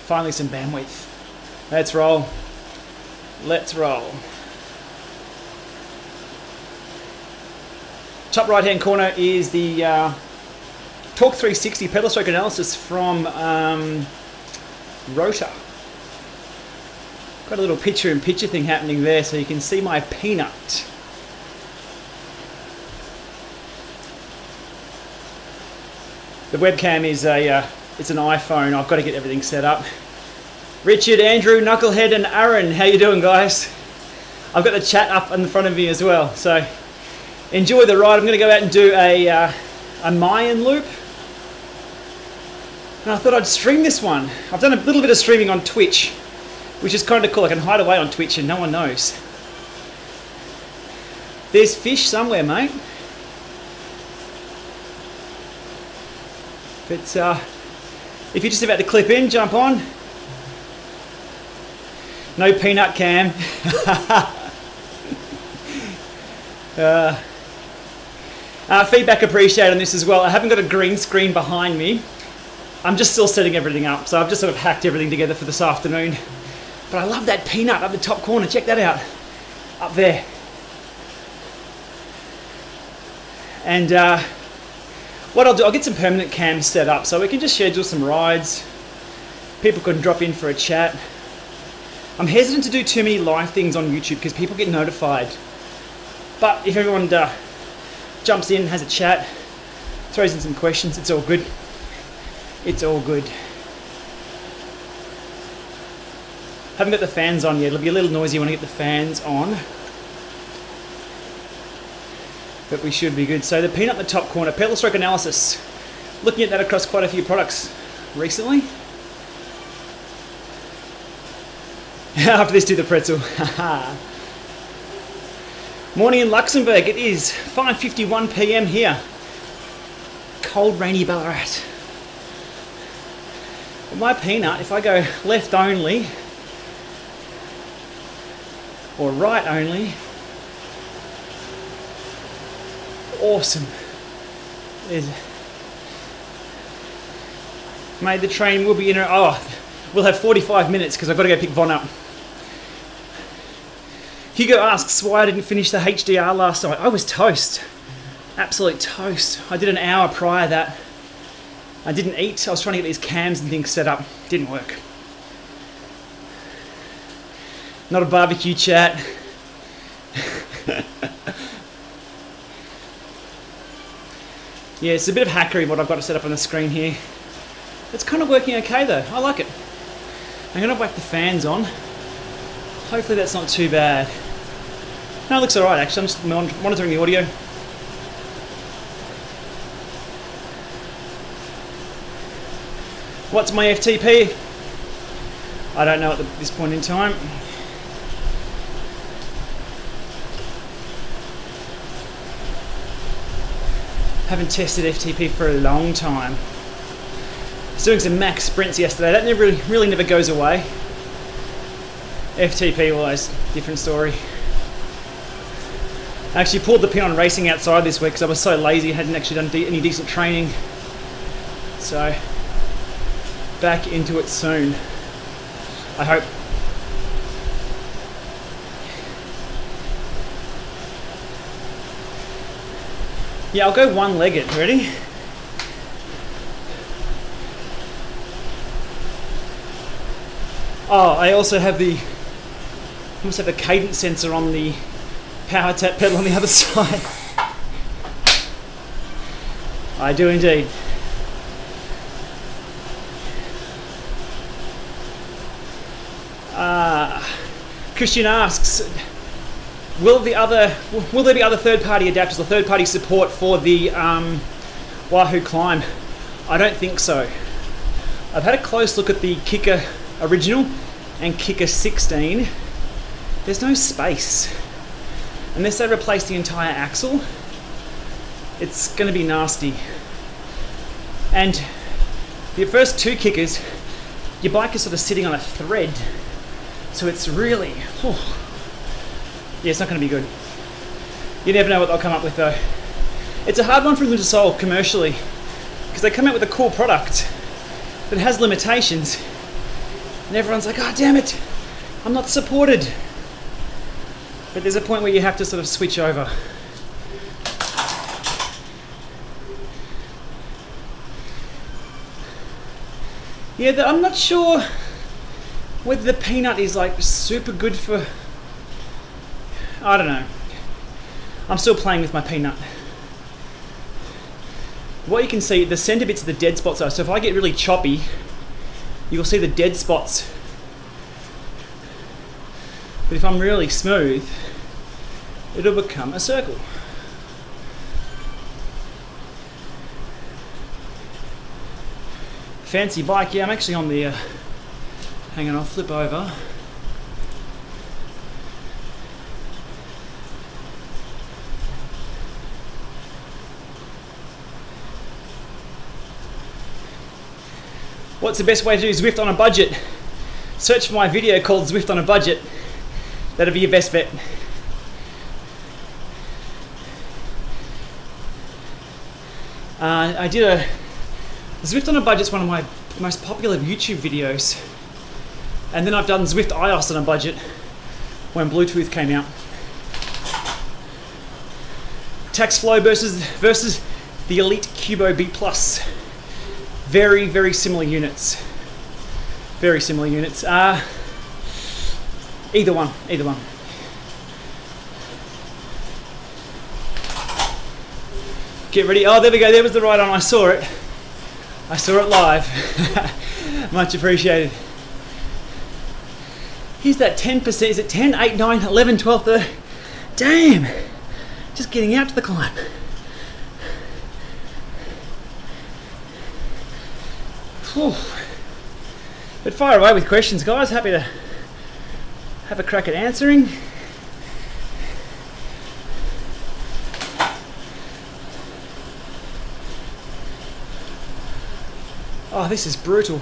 Finally some bandwidth. Let's roll. Let's roll. Top right hand corner is the Torque 360 pedal stroke analysis from Rotor. Got a little picture-in-picture thing happening there, so you can see my peanut. The webcam is it's an iPhone. I've got to get everything set up. Richard, Andrew, Knucklehead, and Aaron, how you doing, guys? I've got the chat up in front of me as well, so enjoy the ride. I'm going to go out and do a Mayan loop. And I thought I'd stream this one. I've done a little bit of streaming on Twitch, which is kind of cool. I can hide away on Twitch and no one knows. There's fish somewhere, mate. But if you're just about to clip in, jump on. No peanut cam. Feedback appreciated on this as well. I haven't got a green screen behind me. I'm just still setting everything up. So I've just sort of hacked everything together for this afternoon. But I love that peanut up the top corner. Check that out. Up there. And what I'll do, I'll get some permanent cams set up so we can just schedule some rides. People can drop in for a chat. I'm hesitant to do too many live things on YouTube because people get notified. But if everyone jumps in, has a chat, throws in some questions, it's all good. It's all good. Haven't got the fans on yet. It'll be a little noisy when I get the fans on. But we should be good. So the peanut in the top corner, pedal stroke analysis. Looking at that across quite a few products recently. After this, do the pretzel. Morning in Luxembourg. It is 5:51 PM here. Cold, rainy Ballarat. But my peanut, if I go left only, or right only, awesome. Mate, the train will be in. Oh, we'll have 45 minutes because I've got to go pick Von up. Hugo asks why I didn't finish the HDR last night. I was toast. Absolute toast. I did an hour prior that. I didn't eat. I was trying to get these cams and things set up. Didn't work. Not a barbecue chat. Yeah, it's a bit of hackery what I've got to set up on the screen here. It's kind of working okay though. I like it. I'm going to whack the fans on. Hopefully that's not too bad. No, it looks alright actually. I'm just monitoring the audio. What's my FTP? I don't know at this point in time. Haven't tested FTP for a long time. I was doing some max sprints yesterday. That really never goes away. FTP, always different story. I actually pulled the pin on racing outside this week because I was so lazy. I hadn't actually done any decent training. So, back into it soon. I hope. Yeah, I'll go one-legged. Ready? Oh, I also have the cadence sensor on the power tap pedal on the other side. I do indeed. Christian asks, will there be other third-party adapters or third-party support for the Wahoo Climb? I don't think so. I've had a close look at the Kicker Original and Kicker 16. There's no space. Unless they replace the entire axle, it's going to be nasty. And the first two kickers, your bike is sort of sitting on a thread. So it's really, yeah, it's not going to be good. You never know what they'll come up with though. It's a hard one for them to solve commercially because they come out with a cool product that has limitations And everyone's like, oh damn it, I'm not supported. But there's a point where you have to sort of switch over. Yeah, I'm not sure whether the peanut is like super good for, I don't know. I'm still playing with my peanut. What you can see, the center bits are the dead spots are. So if I get really choppy, you'll see the dead spots. But if I'm really smooth, it'll become a circle. Fancy bike, yeah, I'm actually on the, hang on, I'll flip over. What's the best way to do Zwift on a budget? Search for my video called Zwift on a Budget. That'll be your best bet. I did a Zwift on a Budget's one of my most popular YouTube videos, and then I've done Zwift iOS on a budget when Bluetooth came out. Tax flow versus the Elite Cubo B Plus. Very, very similar units. Very similar units. Either one. Get ready. Oh, there we go. There was the right on. I saw it. I saw it live. Much appreciated. Here's that 10%. Is it 10, 8, 9, 11, 12, 13? Damn. Just getting out to the climb. Whew. But fire away with questions, guys. Happy to have a crack at answering. Oh, this is brutal.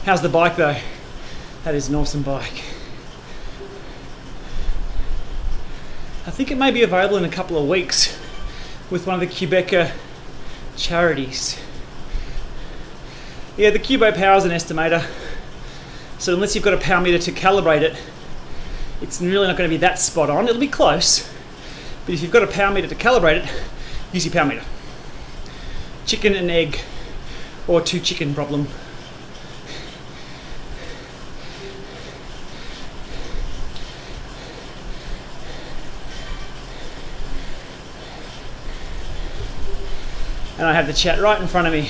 How's the bike though? That is an awesome bike. I think it may be available in a couple of weeks with one of the Quebec charities. Yeah, the Cubo Power is an estimator, so unless you've got a power meter to calibrate it, it's really not going to be that spot on. It'll be close, but if you've got a power meter to calibrate it, use your power meter. Chicken and egg, or two chicken problem. And I have the chat right in front of me.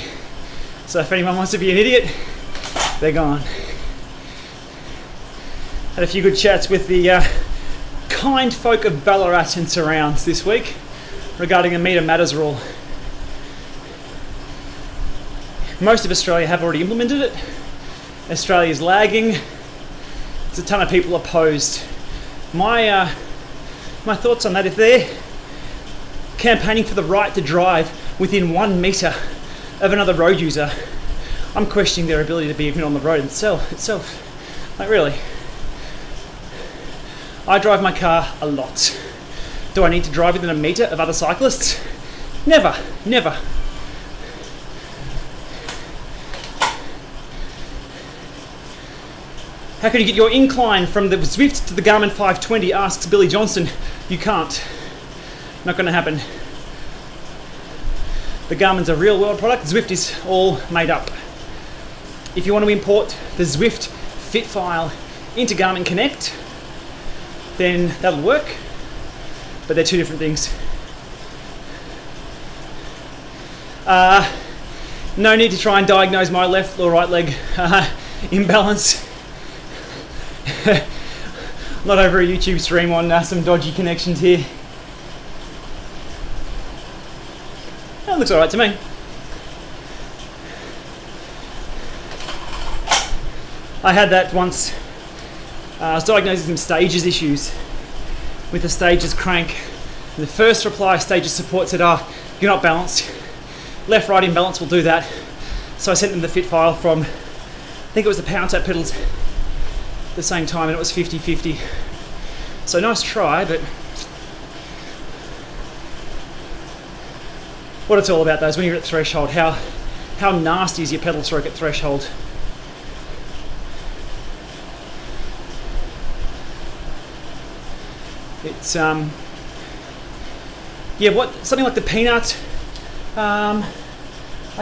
So if anyone wants to be an idiot, they're gone. Had a few good chats with the kind folk of Ballarat and surrounds this week regarding the Meter Matters rule. Most of Australia have already implemented it. Australia's lagging. There's a ton of people opposed. My thoughts on that, if they're campaigning for the right to drive within 1 metre of another road user, I'm questioning their ability to be even on the road itself. Like really. I drive my car a lot. Do I need to drive within 1 metre of other cyclists? Never. How can you get your incline from the Zwift to the Garmin 520, asks Billy Johnson. You can't. Not going to happen. The Garmin's a real world product. Zwift is all made up. If you want to import the Zwift fit file into Garmin Connect, then that'll work, but they're two different things. No need to try and diagnose my left or right leg imbalance. Not over a YouTube stream on some dodgy connections here. That looks alright to me. I had that once. I was diagnosed with some stages issues with the stages crank. And the first reply stages support said, you're not balanced. Left-right imbalance will do that. So I sent them the fit file from, I think it was the power tap pedals at the same time, and it was 50-50. So nice try, but what it's all about though is when you're at threshold, how nasty is your pedal stroke at threshold? It's yeah, something like the peanut. I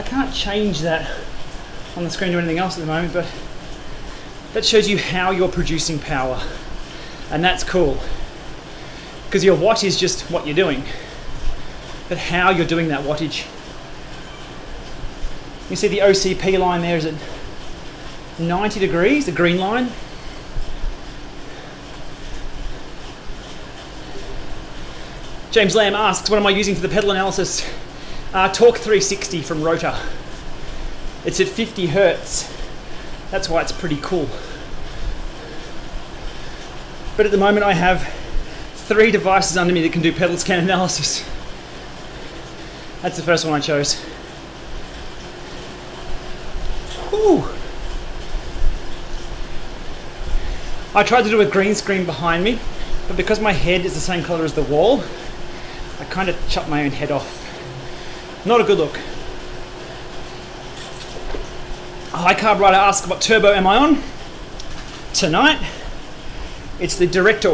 can't change that on the screen to anything else at the moment, but that shows you how you're producing power, and that's cool because your watt is just what you're doing, but how you're doing that wattage. You see the OCP line there is at 90 degrees, the green line. James Lamb asks, what am I using for the pedal analysis? Torque 360 from Rotor. It's at 50 Hertz. That's why it's pretty cool. But at the moment I have 3 devices under me that can do pedal scan analysis. That's the first one I chose. Whew. I tried to do a green screen behind me, but because my head is the same color as the wall, I kind of chopped my own head off. Not a good look. High Carb Rider asks, what turbo am I on? Tonight, it's the Director.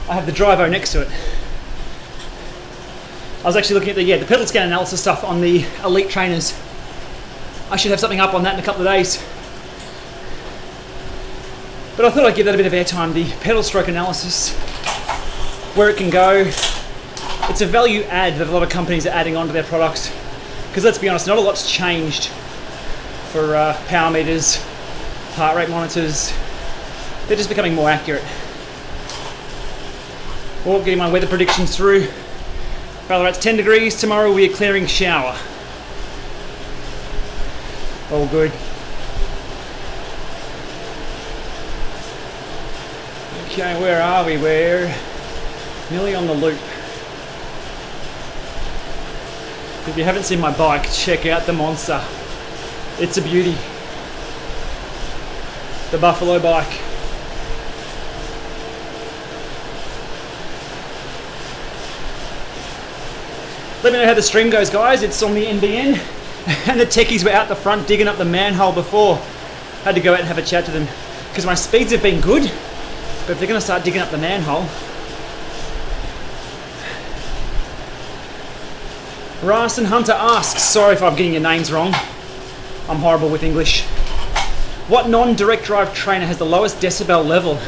I have the Drivo next to it. I was actually looking at the pedal scan analysis stuff on the Elite trainers. I should have something up on that in a couple of days. But I thought I'd give that a bit of airtime, the pedal stroke analysis, where it can go. It's a value add that a lot of companies are adding onto their products. Because let's be honest, not a lot's changed for power meters, heart rate monitors. They're just becoming more accurate. Or getting my weather predictions through. Ballarat's 10 degrees, tomorrow will be a clearing shower. All good. Okay, where are we? We're nearly on the loop. If you haven't seen my bike, check out the monster. It's a beauty. The Buffalo bike. Let me know how the stream goes, guys. It's on the NBN. And the techies were out the front digging up the manhole before. Had to go out and have a chat to them. Because my speeds have been good. But if they're going to start digging up the manhole. Rarson Hunter asks, sorry if I'm getting your names wrong. I'm horrible with English. What non-direct drive trainer has the lowest decibel level?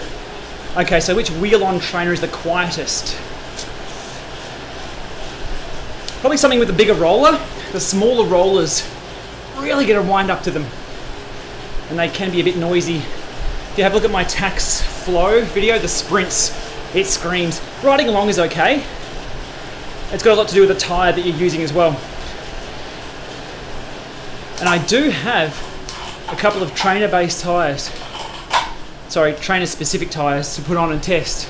Okay, so which wheel-on trainer is the quietest? Probably something with a bigger roller. The smaller rollers really get a wind up to them. And they can be a bit noisy. If you have a look at my tax flow video, the sprints, it screams. Riding along is okay. It's got a lot to do with the tyre that you're using as well. And I do have a couple of trainer-based tyres. Sorry, trainer-specific tyres to put on and test.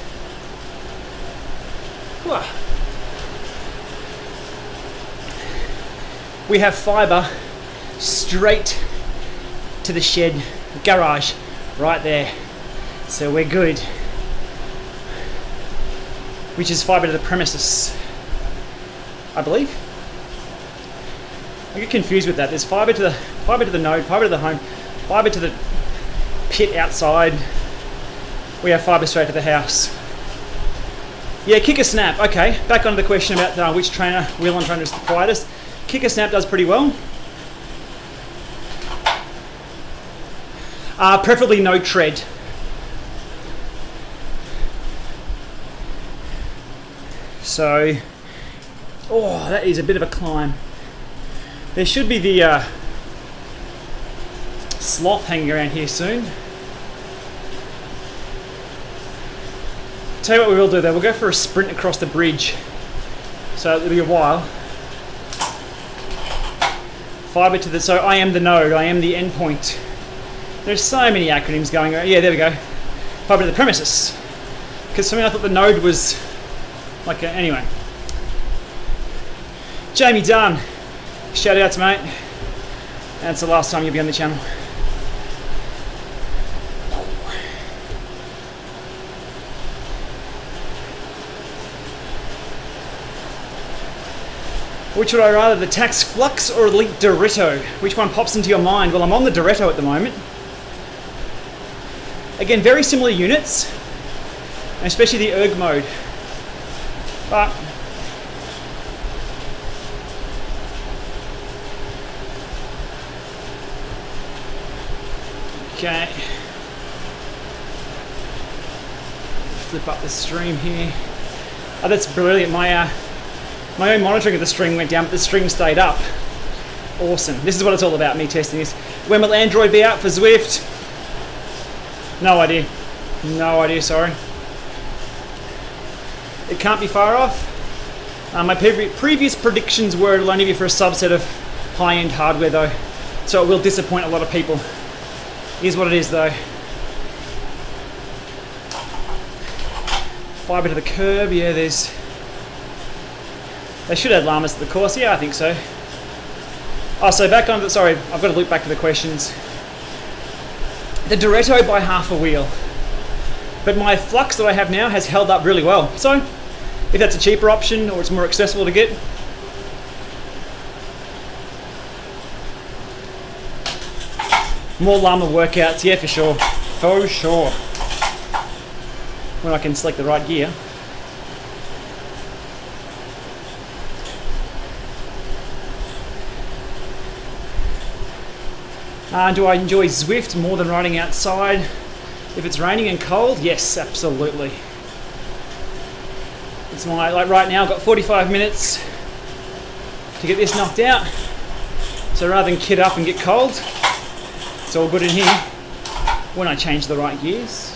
We have fibre straight to the shed, garage, right there. So we're good. Which is fibre to the premises, I believe. I get confused with that. There's fibre to the node, fibre to the home, fibre to the pit outside. We have fibre straight to the house. Yeah, Kicker Snap. Okay, back onto the question about which trainer, wheel-on trainer is the quietest. Kicker Snap does pretty well. Preferably no tread. So, oh, that is a bit of a climb. There should be the sloth hanging around here soon. Tell you what we will do though, we'll go for a sprint across the bridge. So it'll be a while. Fibre to the, so I am the node, I am the endpoint. There's so many acronyms going around. Yeah, there we go. Fibre to the premises. Because for me I thought the node was like a, anyway. Jamie Dunn, shout outs mate. That's the last time you'll be on the channel. Which would I rather, the Tax Flux or Elite Dorito? Which one pops into your mind? Well, I'm on the Dorito at the moment. Again, very similar units, especially the erg mode. But okay, flip up the stream here. Oh, that's brilliant. My own monitoring of the string went down, but the string stayed up. Awesome. This is what it's all about, me testing this. When will Android be out for Zwift? No idea. No idea, sorry. It can't be far off. My previous predictions were it'll only be for a subset of high-end hardware though, so it will disappoint a lot of people. Here's what it is though. Fibre to the curb, yeah, they should add Lamas to the course, yeah, I think so. Oh, so back on, sorry, I've got to loop back to the questions. The Duretto by half a wheel, but my Flux that I have now has held up really well. So, if that's a cheaper option or it's more accessible to get, more Lama workouts, yeah, for sure, for sure. When I can select the right gear. Do I enjoy Zwift more than riding outside if it's raining and cold? Yes, absolutely. It's my, like right now I've got 45 minutes to get this knocked out. So rather than kit up and get cold, it's all good in here when I change the right gears.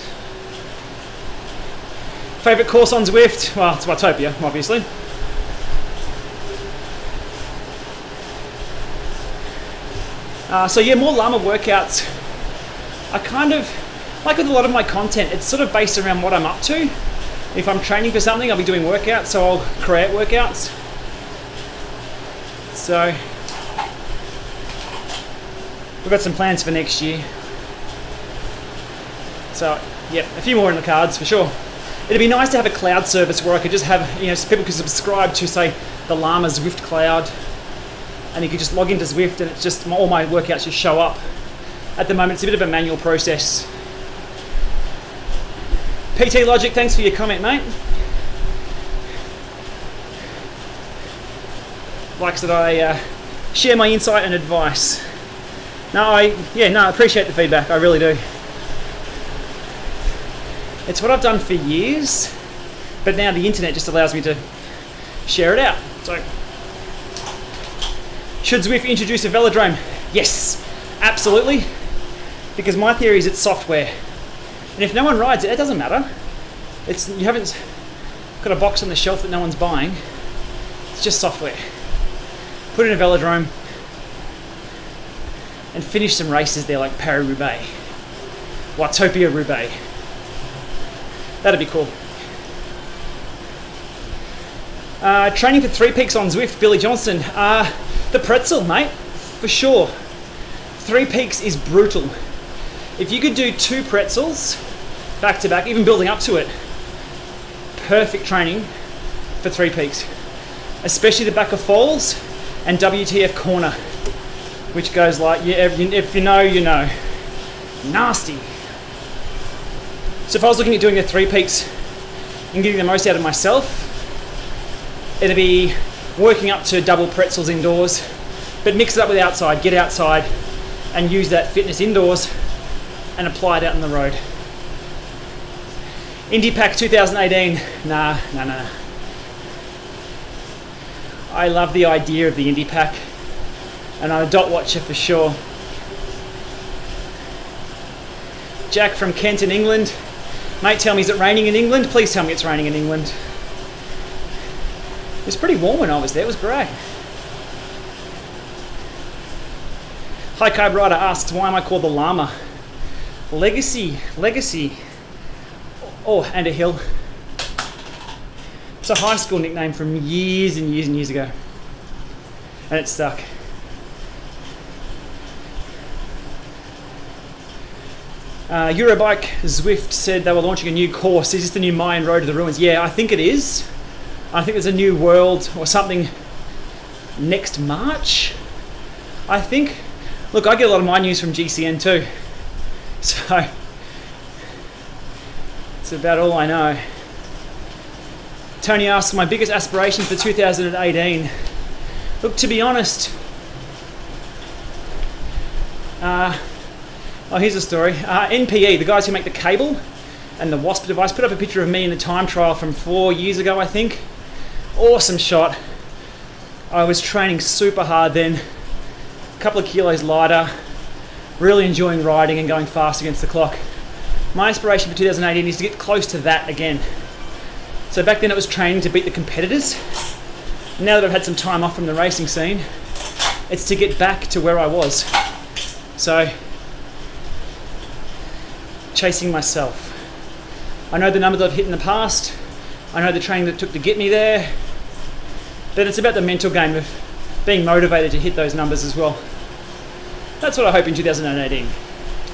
Favourite course on Zwift? Well, it's Watopia, obviously. So yeah, more Lama workouts. I kind of, like with a lot of my content, it's sort of based around what I'm up to. If I'm training for something, I'll be doing workouts, so I'll create workouts. So, we've got some plans for next year. So, yeah, a few more in the cards for sure. It'd be nice to have a cloud service where I could just have, you know, so people could subscribe to, say, the Lama Zwift cloud, and you could just log into Zwift and it's just, all my workouts just show up. At the moment, it's a bit of a manual process. PT Logic, thanks for your comment, mate. Likes that I share my insight and advice. No, I appreciate the feedback, I really do. It's what I've done for years, but now the internet just allows me to share it out. So, should Zwift introduce a velodrome? Yes, absolutely. Because my theory is it's software. And if no one rides it, it doesn't matter. You haven't got a box on the shelf that no one's buying. It's just software. Put in a velodrome and finish some races there like Paris-Roubaix. Watopia-Roubaix. That'd be cool. Training for 3 peaks on Zwift, Billy Johnston. The pretzel, mate, for sure. 3 peaks is brutal. If you could do 2 pretzels back to back, even building up to it, perfect training for 3 peaks. Especially the back of Falls and WTF Corner, which goes like, yeah, if you know, you know. Nasty. So if I was looking at doing the 3 peaks and getting the most out of myself, it'd be working up to double pretzels indoors, but mix it up with outside, get outside and use that fitness indoors and apply it out on the road. Indie Pack 2018, nah. I love the idea of the Indie Pack and I'm a dot watcher for sure. Jack from Kent in England. Mate, tell me, is it raining in England? Please tell me it's raining in England. It was pretty warm when I was there, it was great. High Carb Rider asks, why am I called the Lama? Legacy. Oh, and a hill. It's a high school nickname from years and years and years ago. And it stuck. Eurobike Zwift said they were launching a new course. Is this the new Mayan Road to the Ruins? Yeah, I think it is. I think there's a new world or something next March, I think. Look, I get a lot of my news from GCN too. So, That's about all I know. Tony asks, my biggest aspiration for 2018. Look, to be honest, here's a story. NPE, the guys who make the cable and the WASP device, put up a picture of me in the time trial from 4 years ago, I think. Awesome shot. I was training super hard then, a couple of kilos lighter, really enjoying riding and going fast against the clock. My aspiration for 2018 is to get close to that again. So back then it was training to beat the competitors. Now that I've had some time off from the racing scene, it's to get back to where I was. So, chasing myself. I know the numbers I've hit in the past. I know the training that it took to get me there. But it's about the mental game of being motivated to hit those numbers as well. That's what I hope in 2018,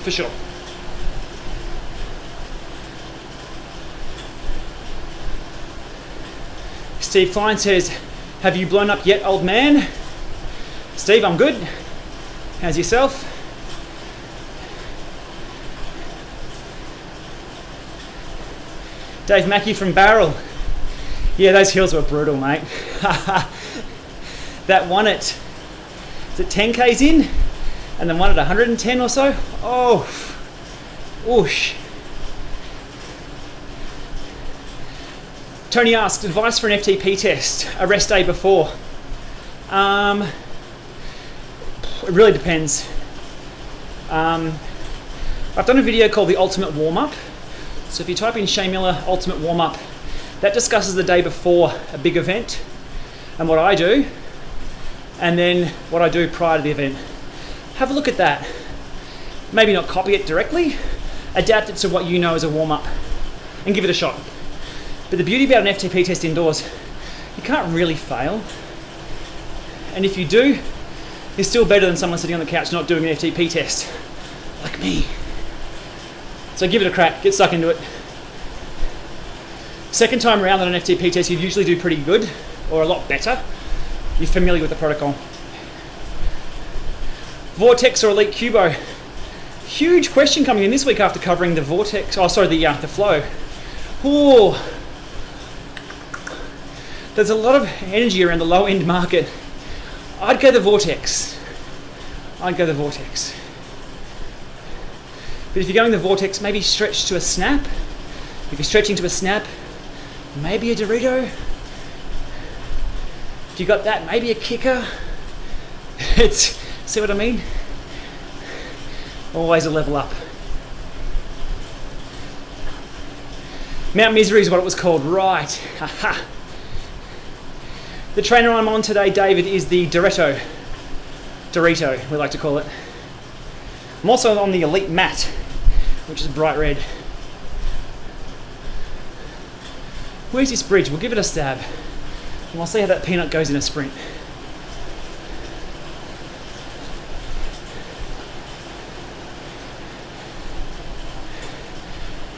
for sure. Steve Klein says, have you blown up yet, old man? Steve, I'm good. How's yourself? Dave Mackey from Barrel. Yeah, those hills were brutal, mate. That one at, is it 10 Ks in? And then one at 110 or so? Oh, whoosh. Tony asked, advice for an FTP test, a rest day before. It really depends. I've done a video called The Ultimate Warm-Up. So if you type in Shane Miller Ultimate Warm-Up, that discusses the day before a big event and what I do, and then what I do prior to the event. Have a look at that. Maybe not copy it directly, adapt it to what you know as a warm-up and give it a shot. But the beauty about an FTP test indoors, you can't really fail. And if you do, you're still better than someone sitting on the couch not doing an FTP test, like me. So give it a crack, get stuck into it. Second time around on an FTP test, you usually do pretty good, or a lot better. You're familiar with the protocol. Vortex or Elite Cubo? Huge question coming in this week after covering the Vortex, the Flow. Ooh. There's a lot of energy around the low end market. I'd go the Vortex. But if you're going the Vortex, maybe stretch to a snap. If you're stretching to a snap, maybe a Dorito. If you got that, maybe a kicker. See what I mean? Always a level up. Mount Misery is what it was called, right? Haha. The trainer I'm on today, David, is the Dorito, we like to call it. I'm also on the Elite Mat, which is bright red. Where's this bridge? We'll give it a stab. And we'll see how that peanut goes in a sprint.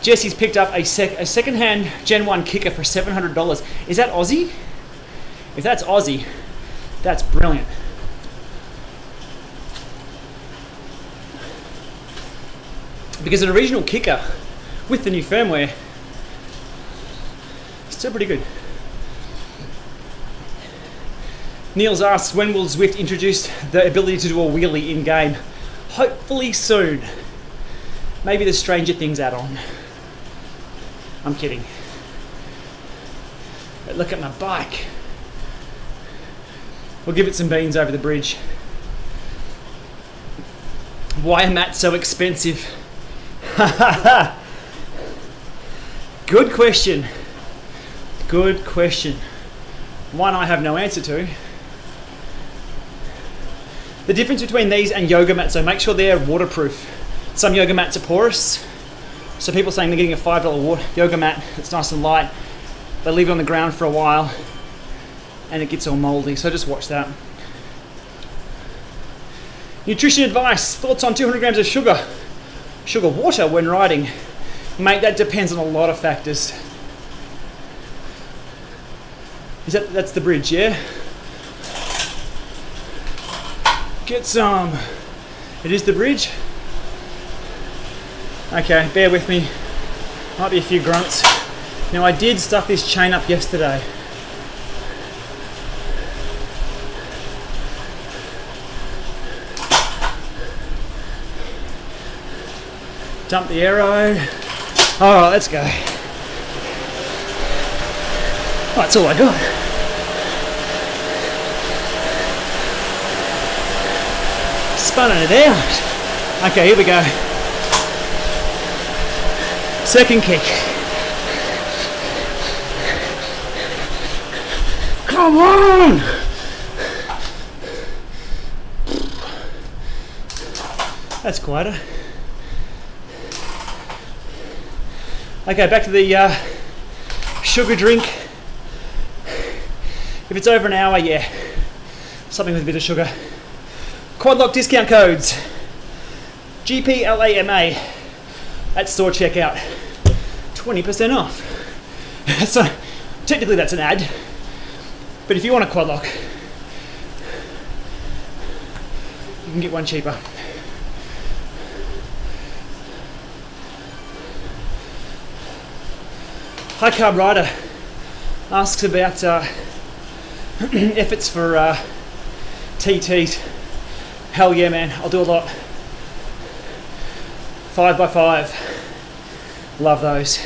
Jesse's picked up a second-hand Gen 1 kicker for $700. Is that Aussie? If that's Aussie, that's brilliant. Because an original kicker with the new firmware is still pretty good. Niels asks, when will Zwift introduce the ability to do a wheelie in-game? Hopefully soon. Maybe the Stranger Things add-on. I'm kidding. But look at my bike. We'll give it some beans over the bridge. Why are mats so expensive? Good question. Good question. One I have no answer to. The difference between these and yoga mats, so make sure they're waterproof. Some yoga mats are porous. So people saying they're getting a $5 yoga mat that's nice and light. They leave it on the ground for a while and it gets all moldy, so just watch that. Nutrition advice, thoughts on 200 grams of sugar water when riding? Mate, that depends on a lot of factors. That's the bridge, yeah? Get some. It is the bridge. Okay, bear with me. Might be a few grunts. Now I did stuff this chain up yesterday. Dump the aero. Alright, let's go. Oh, that's all I got. Spunning it out. Okay, here we go. Second kick. Come on! That's quieter. Okay, back to the sugar drink. If it's over an hour, yeah, something with a bit of sugar. Quad lock discount codes. GPLama at store checkout. 20% off. So technically that's an ad, but if you want a quad lock, you can get one cheaper. High Carb Rider asks about efforts for TTs. Hell yeah, man, I'll do a lot. 5x5, love those.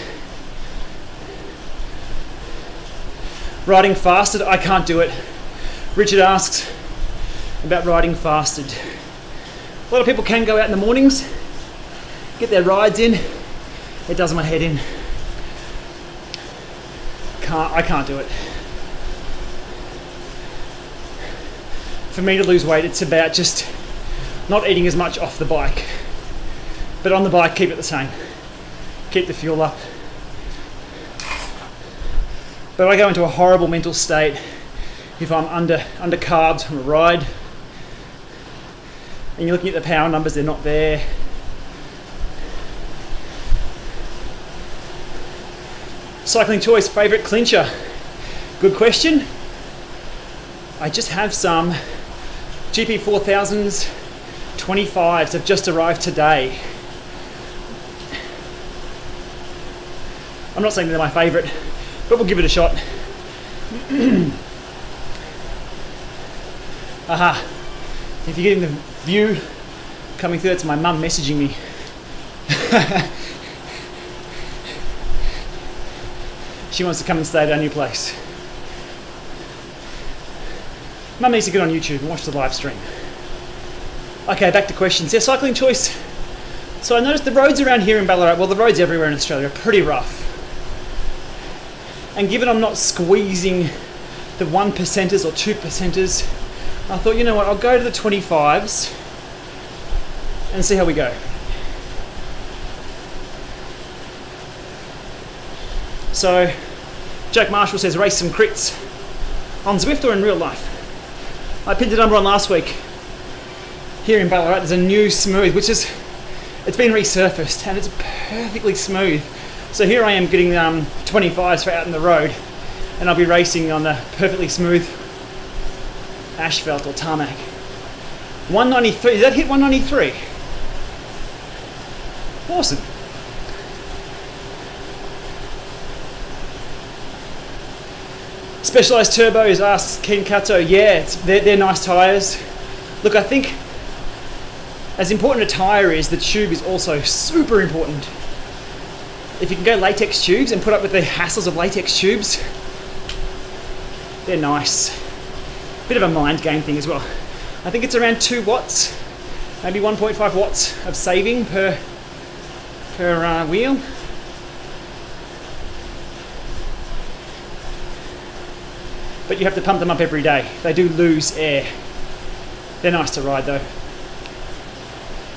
Riding fasted, I can't do it. Richard asks about riding fasted. A lot of people can go out in the mornings, get their rides in. It does my head in. I can't do it. For me to lose weight, it's about just not eating as much off the bike. But on the bike, keep it the same. Keep the fuel up. But I go into a horrible mental state if I'm under carbs on a ride. And you're looking at the power numbers, they're not there. Cycling choice, favourite clincher? Good question. I just have some GP 4000s 25s have just arrived today. I'm not saying they're my favourite, but we'll give it a shot. Aha. If you're getting the view coming through, that's my mum messaging me. She wants to come and stay at our new place. Mum needs to get on YouTube and watch the live stream. Okay, back to questions. Yeah, cycling choice. So I noticed the roads around here in Ballarat, well, the roads everywhere in Australia are pretty rough. And given I'm not squeezing the 1%ers or 2%ers, I thought, you know what, I'll go to the 25s and see how we go. So, Jack Marshall says, race some crits. On Zwift or in real life? I pinned a number on last week. Here in Ballarat, there's a new smooth, which is, it's been resurfaced and it's perfectly smooth. So here I am getting 25s for out in the road, and I'll be racing on the perfectly smooth asphalt or tarmac. 193, did that hit 193? Awesome. Specialized turbos, asks Ken Kato. Yeah, they're nice tyres. Look, I think as important a tyre is, the tube is also super important. If you can go latex tubes and put up with the hassles of latex tubes, they're nice. Bit of a mind game thing as well. I think it's around 2 watts, maybe 1.5 watts of saving per wheel. But you have to pump them up every day. They do lose air. They're nice to ride though.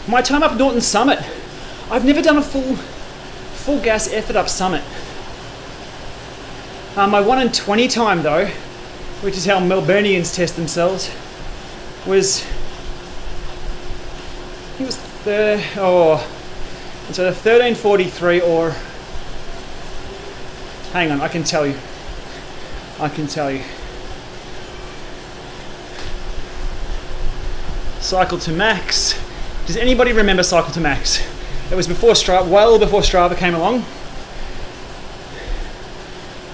My time up Norton Summit. I've never done a full gas effort up Summit. My 1 in 20 time though, which is how Melburnians test themselves, was, I think it was it's either 13:43 or, hang on, I can tell you. Cycle to Max. Does anybody remember Cycle to Max? It was before Strava, well before Strava came along.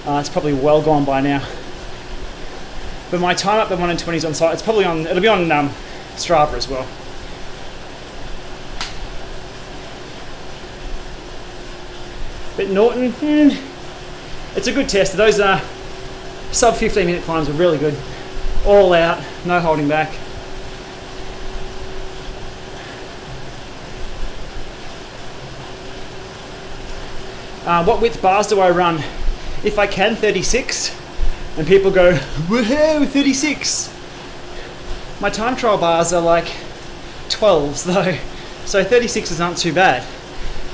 It's probably well gone by now. But my time up the 1 and 20s on site, it'll be on Strava as well. But Norton, it's a good test. Those sub 15-minute climbs are really good. All out, no holding back. What width bars do I run? If I can, 36. And people go, woohoo, 36. My time trial bars are like 12s though. So 36s aren't too bad.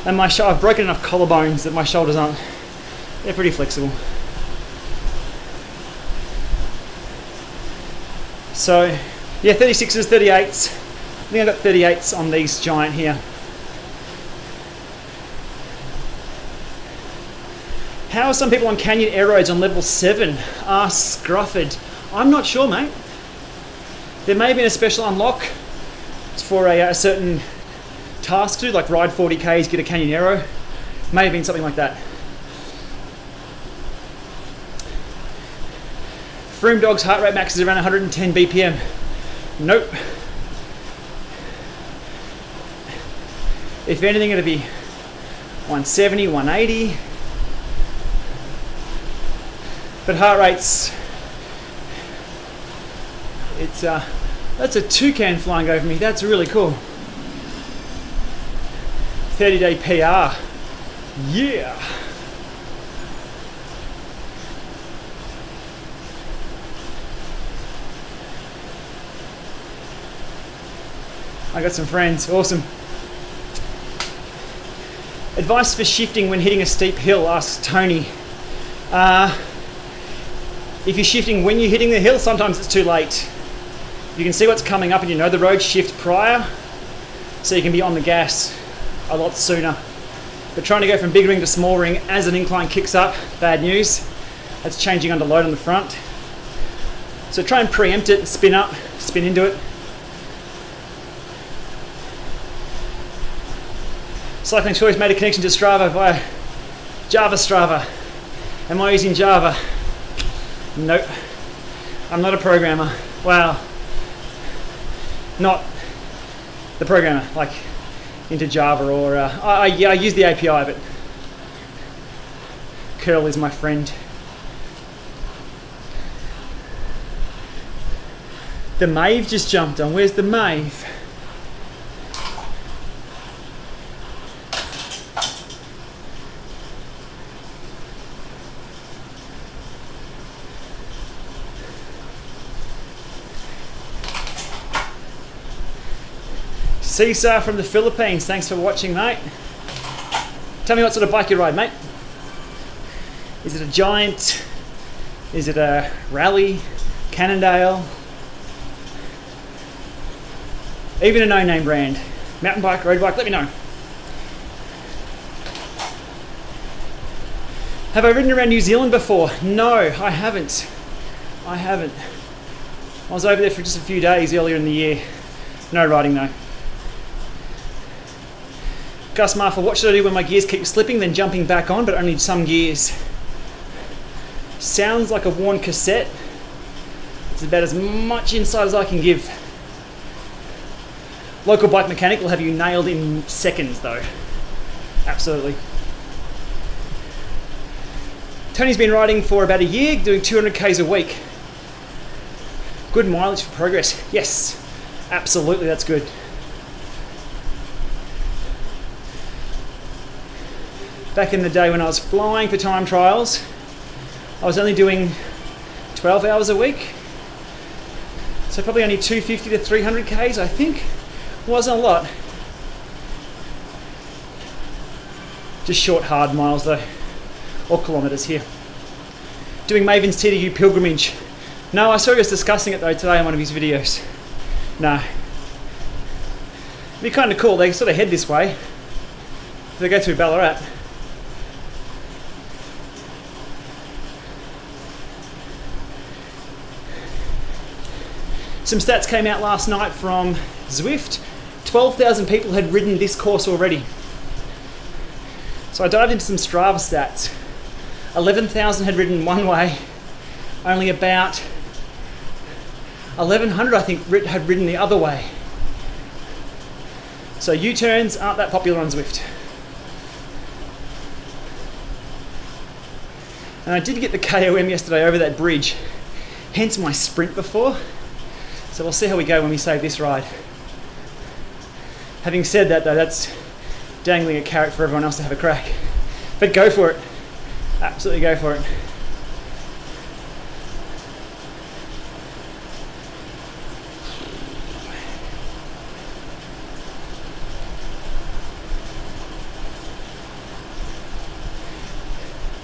And I've broken enough collarbones that my shoulders they're pretty flexible. So yeah, 36s, 38s. I think I've got 38s on these giant here. How are some people on canyon air roads on level 7? Asked Grufford. I'm not sure, mate. There may have been a special unlock for a certain task to, like ride 40 Ks, get a canyon arrow. May have been something like that. Froome Dog's heart rate max is around 110 BPM. Nope. If anything, it'll be 170, 180. But heart rates, that's a toucan flying over me. That's really cool. 30-day PR. Yeah. I got some friends. Awesome. Advice for shifting when hitting a steep hill, asks Tony. If you're shifting when you're hitting the hill, sometimes it's too late. You can see what's coming up and you know the road, shift prior, so you can be on the gas a lot sooner. But trying to go from big ring to small ring as an incline kicks up, bad news. That's changing under load on the front. So try and preempt it, spin up, spin into it. Cycling Choice made a connection to Strava via Java Strava. Am I using Java? Nope. I'm not a programmer. Wow. Not the programmer, like into Java or... I use the API, but curl is my friend. The Mave just jumped on. Where's the Mave? Cesar from the Philippines, thanks for watching, mate. Tell me what sort of bike you ride, mate. Is it a Giant? Is it a Rally? Cannondale? Even a no-name brand. Mountain bike, road bike, let me know. Have I ridden around New Zealand before? No, I haven't. I haven't. I was over there for just a few days earlier in the year. No riding though. Gus Marfa, what should I do when my gears keep slipping, then jumping back on, but only some gears? Sounds like a worn cassette. It's about as much insight as I can give. Local bike mechanic will have you nailed in seconds though. Absolutely. Tony's been riding for about a year, doing 200 Ks a week. Good mileage for progress. Yes, absolutely, that's good. Back in the day when I was flying for time trials, I was only doing 12 hours a week. So probably only 250 to 300 Ks, I think. Wasn't a lot. Just short, hard miles though, or kilometers here. Doing Maven's TDU pilgrimage. No, I saw he was discussing it though today in one of his videos. No. It'd be kind of cool, they sort of head this way. They go through Ballarat. Some stats came out last night from Zwift. 12,000 people had ridden this course already. So I dived into some Strava stats. 11,000 had ridden one way, only about 1,100 I think had ridden the other way. So U-turns aren't that popular on Zwift. And I did get the KOM yesterday over that bridge, hence my sprint before. So we'll see how we go when we save this ride. Having said that though, that's dangling a carrot for everyone else to have a crack. But go for it. Absolutely go for it.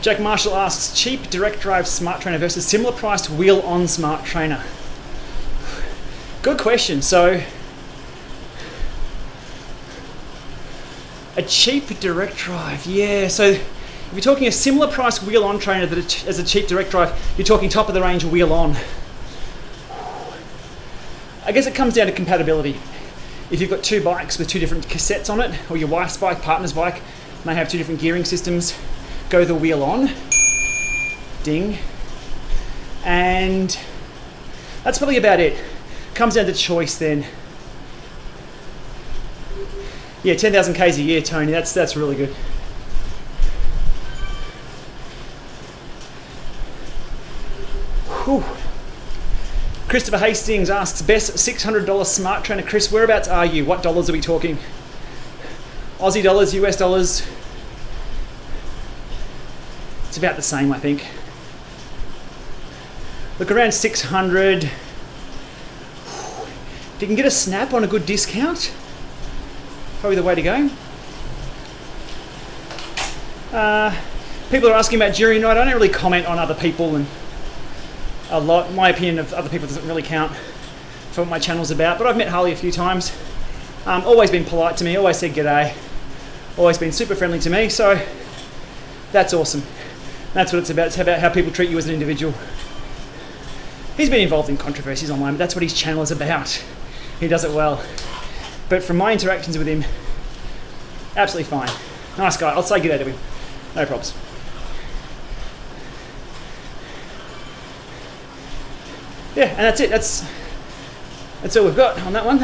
Jack Marshall asks, cheap direct drive smart trainer versus similar priced wheel on smart trainer. Good question. So a cheap direct drive, yeah. So if you're talking a similar priced wheel on trainer that as a cheap direct drive, you're talking top of the range wheel on. I guess it comes down to compatibility. If you've got two bikes with two different cassettes on it, or your wife's bike, partner's bike, and they have two different gearing systems, go the wheel on, ding, and that's probably about it. Comes down to choice then. Yeah, 10,000 Ks a year, Tony, that's really good. Whew. Christopher Hastings asks, best $600 smart trainer. Chris, whereabouts are you? What dollars are we talking? Aussie dollars, US dollars? It's about the same, I think. Look, around 600. If you can get a snap on a good discount, probably the way to go. People are asking about jury night. I don't really comment on other people, and a lot. My opinion of other people doesn't really count for what my channel's about. But I've met Harley a few times. Always been polite to me. Always said g'day. Always been super friendly to me. So that's awesome. That's what it's about. It's about how people treat you as an individual. He's been involved in controversies online, but that's what his channel is about. He does it well. But from my interactions with him, absolutely fine. Nice guy. I'll say g'day to him. No problems. Yeah, and that's it. That's all we've got on that one.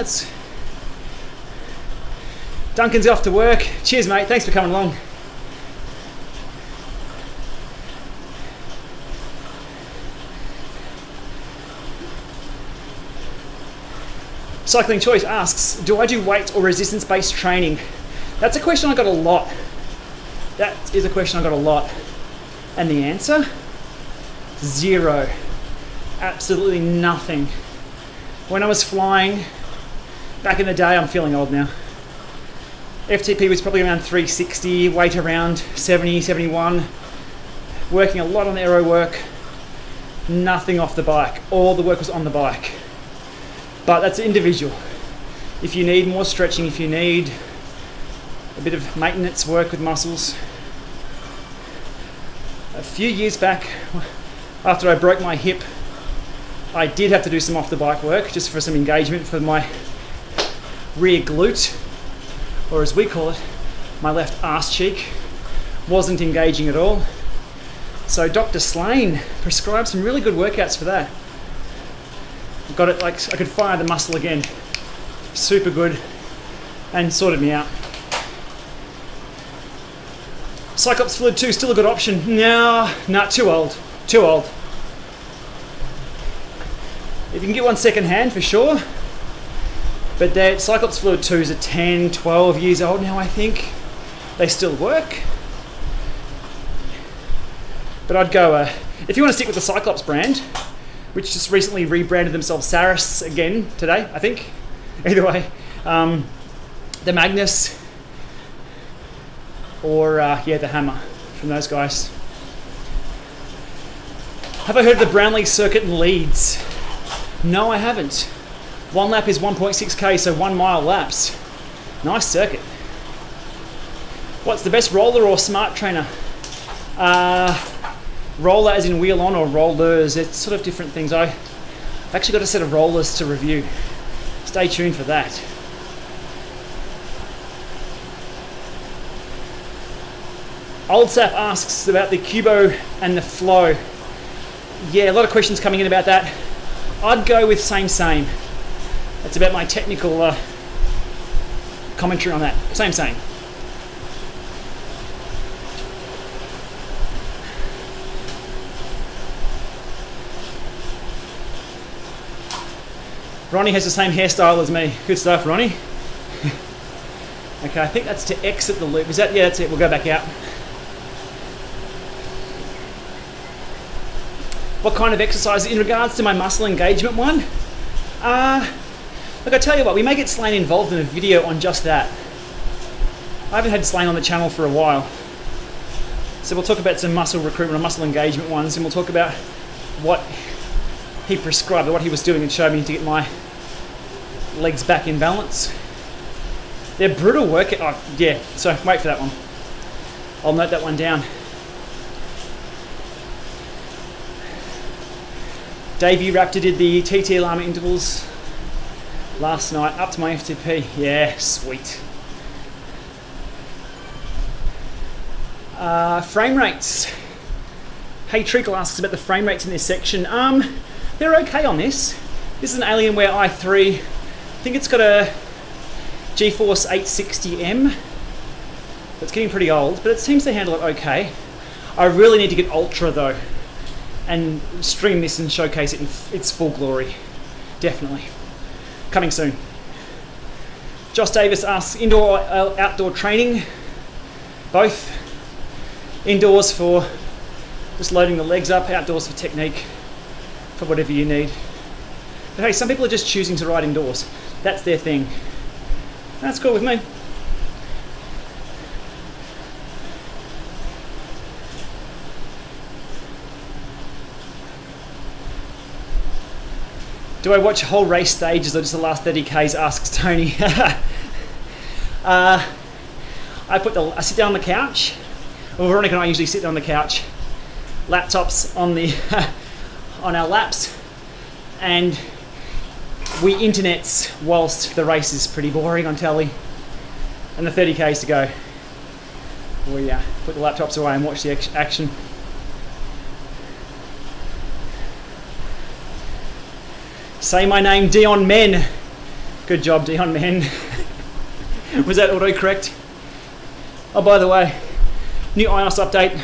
Duncan's off to work. Cheers, mate. Thanks for coming along. Cycling Choice asks, do I do weight or resistance-based training? That's a question I got a lot. That is a question I got a lot. And the answer? Zero. Absolutely nothing. When I was flying, back in the day, I'm feeling old now. FTP was probably around 360, weight around 70, 71. Working a lot on aero work. Nothing off the bike. All the work was on the bike. But that's individual. If you need more stretching, if you need a bit of maintenance work with muscles. A few years back, after I broke my hip, I did have to do some off the bike work just for some engagement for my rear glute, or as we call it, my left arse cheek. Wasn't engaging at all. So Dr. Slane prescribed some really good workouts for that. Got it like I could fire the muscle again. Super good, and sorted me out. Cyclops Fluid 2, still a good option. No, too old. Too old. If you can get one second hand, for sure. But that Cyclops Fluid 2s are 10, 12 years old now, I think. They still work. But I'd go, if you want to stick with the Cyclops brand, which just recently rebranded themselves Saris again today, I think. Either way, the Magnus, or the Hammer from those guys. Have I heard of the Brownlee circuit in Leeds? No, I haven't. One lap is 1.6k, so 1 mile laps. Nice circuit. What's the best, roller or smart trainer? Roller as in wheel on, or rollers. It's sort of different things. I've actually got a set of rollers to review. Stay tuned for that. Old Sap asks about the Cubo and the Flow. Yeah, a lot of questions coming in about that. I'd go with same. That's about my technical commentary on that. Same. Ronnie has the same hairstyle as me. Good stuff, Ronnie. Okay, I think that's to exit the loop. Is that? Yeah, that's it. We'll go back out. What kind of exercise? In regards to my muscle engagement one, look, I tell you what, we may get Slane involved in a video on just that. I haven't had Slane on the channel for a while. So we'll talk about some muscle recruitment or muscle engagement ones, and we'll talk about what he prescribed or what he was doing and showed me to get my legs back in balance. They're brutal work. Oh, yeah, so wait for that one. I'll note that one down. Davey Raptor did the GPLama intervals last night, up to my FTP. Yeah, sweet. Frame rates. Hey Treacle asks about the frame rates in this section. They're okay on this. This is an Alienware i3. I think it's got a GeForce 860M. It's getting pretty old, but it seems to handle it okay. I really need to get Ultra though, and stream this and showcase it in its full glory. Definitely. Coming soon. Josh Davis asks, indoor or outdoor training? Both. Indoors for just loading the legs up, outdoors for technique, for whatever you need. But hey, some people are just choosing to ride indoors. That's their thing. That's cool with me. Do I watch whole race stages or just the last 30 Ks, asks Tony. I sit down on the couch. Well, Veronica and I usually sit on the couch, laptops on the on our laps, and we internets whilst the race is pretty boring on telly, and the 30 Ks to go. We put the laptops away and watch the action. Say my name, Dion Men. Good job, Dion Men. Was that autocorrect? Oh, by the way, new iOS update,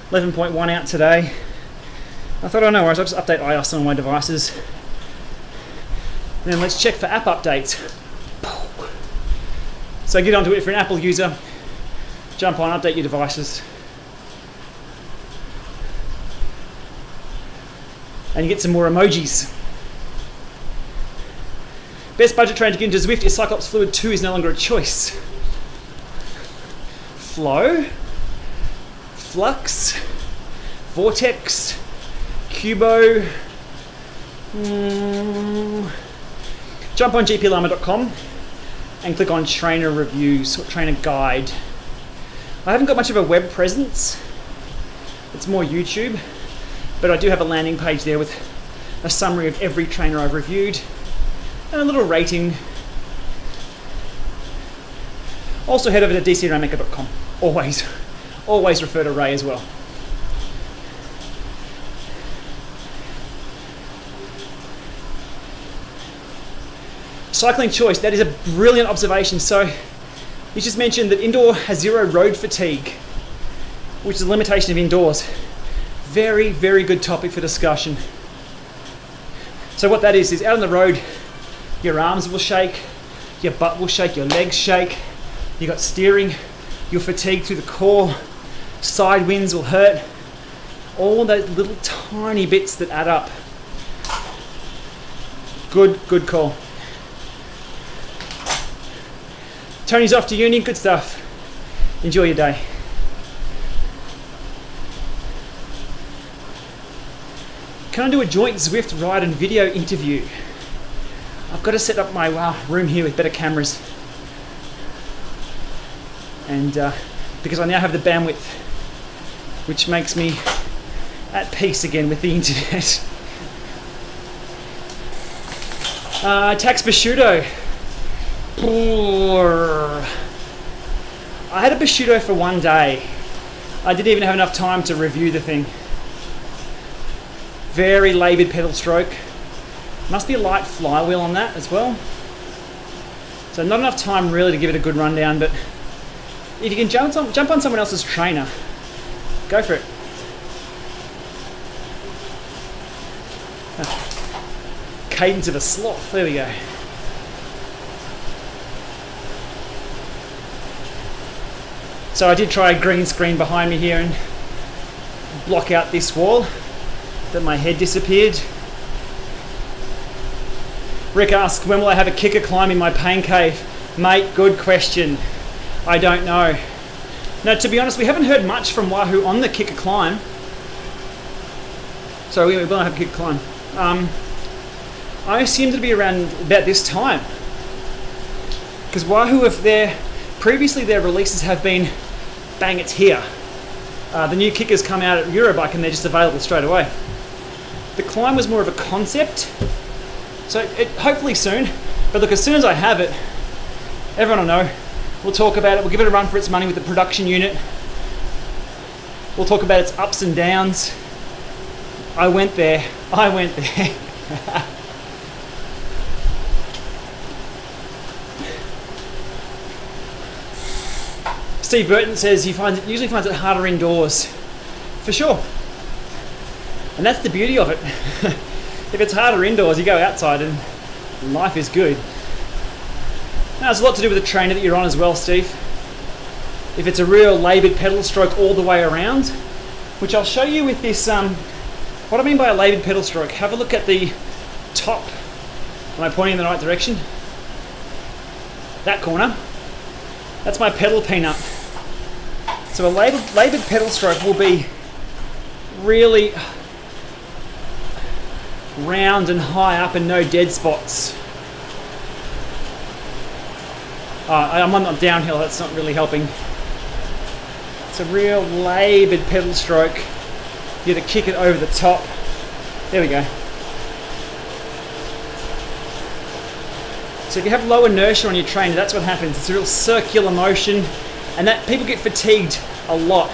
11.1 out today. I thought, oh no worries, I'll just update iOS on my devices. And then let's check for app updates. So get onto it if you're an Apple user. Jump on, update your devices. And you get some more emojis. Best budget train to get into Zwift is Cyclops Fluid 2 is no longer a choice. Flow, Flux, Vortex, Cubo. Jump on GPLama.com and click on trainer reviews or trainer guide. I haven't got much of a web presence. It's more YouTube, but I do have a landing page there with a summary of every trainer I've reviewed and a little rating. Also head over to dcrainmaker.com. Always refer to Ray as well. Cycling choice, that is a brilliant observation. So you just mentioned that indoor has zero road fatigue, which is a limitation of indoors. Very, very good topic for discussion. So what that is out on the road, your arms will shake, your butt will shake, your legs shake, you got steering, you're fatigued through the core, side winds will hurt, all those little tiny bits that add up. Good call. Tony's off to uni, good stuff. Enjoy your day. Can I do a joint Zwift ride and video interview? I've got to set up my room here with better cameras. And because I now have the bandwidth, which makes me at peace again with the internet. Tax prosciutto. I had a prosciutto for one day. I didn't even have enough time to review the thing. Very laboured pedal stroke. Must be a light flywheel on that as well. So not enough time really to give it a good rundown, but if you can jump on someone else's trainer, go for it. Cadence of a sloth, there we go. So I did try a green screen behind me here and block out this wall, but my head disappeared. Rick asks, when will I have a kicker climb in my pain cave? Mate, good question. I don't know. Now, to be honest, we haven't heard much from Wahoo on the kicker climb. So we will have a kicker climb. I assumed it'd be around about this time. Because Wahoo, previously their releases have been, bang, it's here. The new kickers come out at Eurobike and they're just available straight away. The climb was more of a concept. So hopefully soon, but look, as soon as I have it, everyone will know. We'll talk about it, we'll give it a run for its money with the production unit. We'll talk about its ups and downs. I went there. Steve Burton says he usually finds it harder indoors. For sure. And that's the beauty of it. If it's harder indoors, you go outside and life is good. Now, there's a lot to do with the trainer that you're on as well, Steve. If it's a real laboured pedal stroke all the way around, which I'll show you with this, what I mean by a laboured pedal stroke, have a look at the top. Am I pointing in the right direction? That corner. That's my pedal peanut. So a laboured pedal stroke will be really round and high up and no dead spots. I'm on the downhill, that's not really helping. It's a real laboured pedal stroke. You have to kick it over the top. There we go. So if you have low inertia on your trainer, that's what happens. It's a real circular motion, and that people get fatigued a lot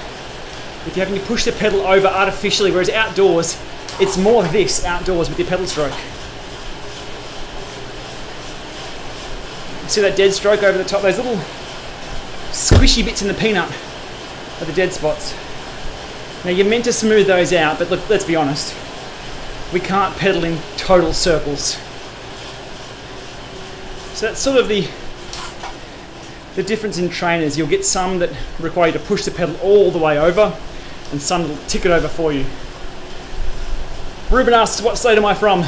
if you're having to push the pedal over artificially, whereas outdoors, it's more this outdoors with your pedal stroke. See that dead stroke over the top? Those little squishy bits in the peanut are the dead spots. Now you're meant to smooth those out, but look, let's be honest. We can't pedal in total circles. So that's sort of the difference in trainers. You'll get some that require you to push the pedal all the way over, and some that will tick it over for you. Ruben asks, what state am I from?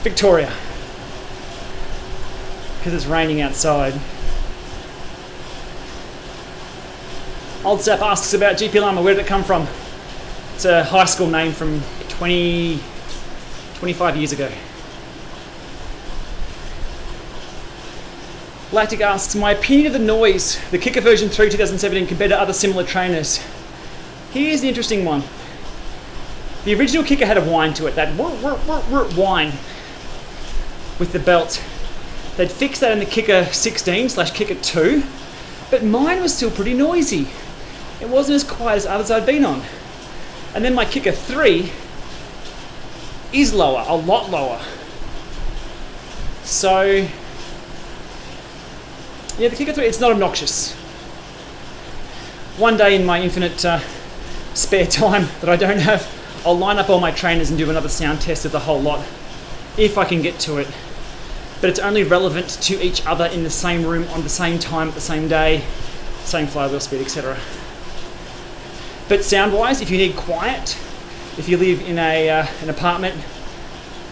Victoria. Because it's raining outside. Old Sap asks about GPLama, where did it come from? It's a high school name from 25 years ago. Lactic asks, my opinion of the noise, the Kicker version 3 2017 compared to other similar trainers. Here's the interesting one. The original Kicker had a whine to it, that whine with the belt. They'd fixed that in the Kicker 16/Kicker 2, but mine was still pretty noisy. It wasn't as quiet as others I'd been on. And then my Kicker 3 is lower, a lot lower. So, yeah, the Kicker 3, it's not obnoxious. One day in my infinite spare time that I don't have, I'll line up all my trainers and do another sound test of the whole lot, if I can get to it. But it's only relevant to each other in the same room on the same time at the same day, same flywheel speed, etc. But sound-wise, if you need quiet, if you live in an apartment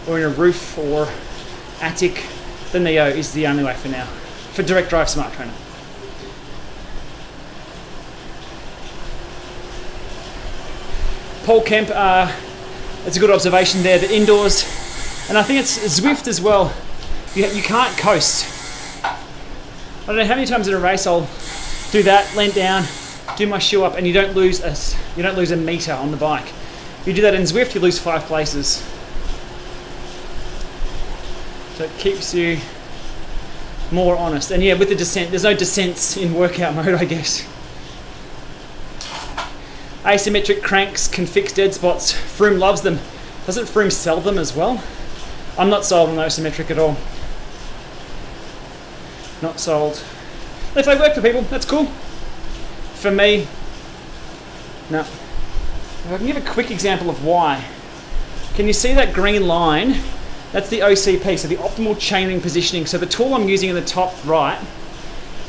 or in a roof or attic, the Neo is the only way for now, for direct drive smart trainer. Paul Kemp, it's a good observation there, that indoors, and I think it's Zwift as well, you can't coast. I don't know how many times in a race I'll do that, lean down, do my shoe up, and you don't lose a meter on the bike. If you do that in Zwift, you lose 5 places. So it keeps you more honest. And yeah, with the descent, there's no descents in workout mode, I guess. Asymmetric cranks can fix dead spots. Froome loves them. Doesn't Froome sell them as well? I'm not sold on asymmetric at all. Not sold. If they work for people, that's cool. For me, no. If I can give a quick example of why. Can you see that green line? That's the OCP, so the optimal chainring positioning. So the tool I'm using in the top right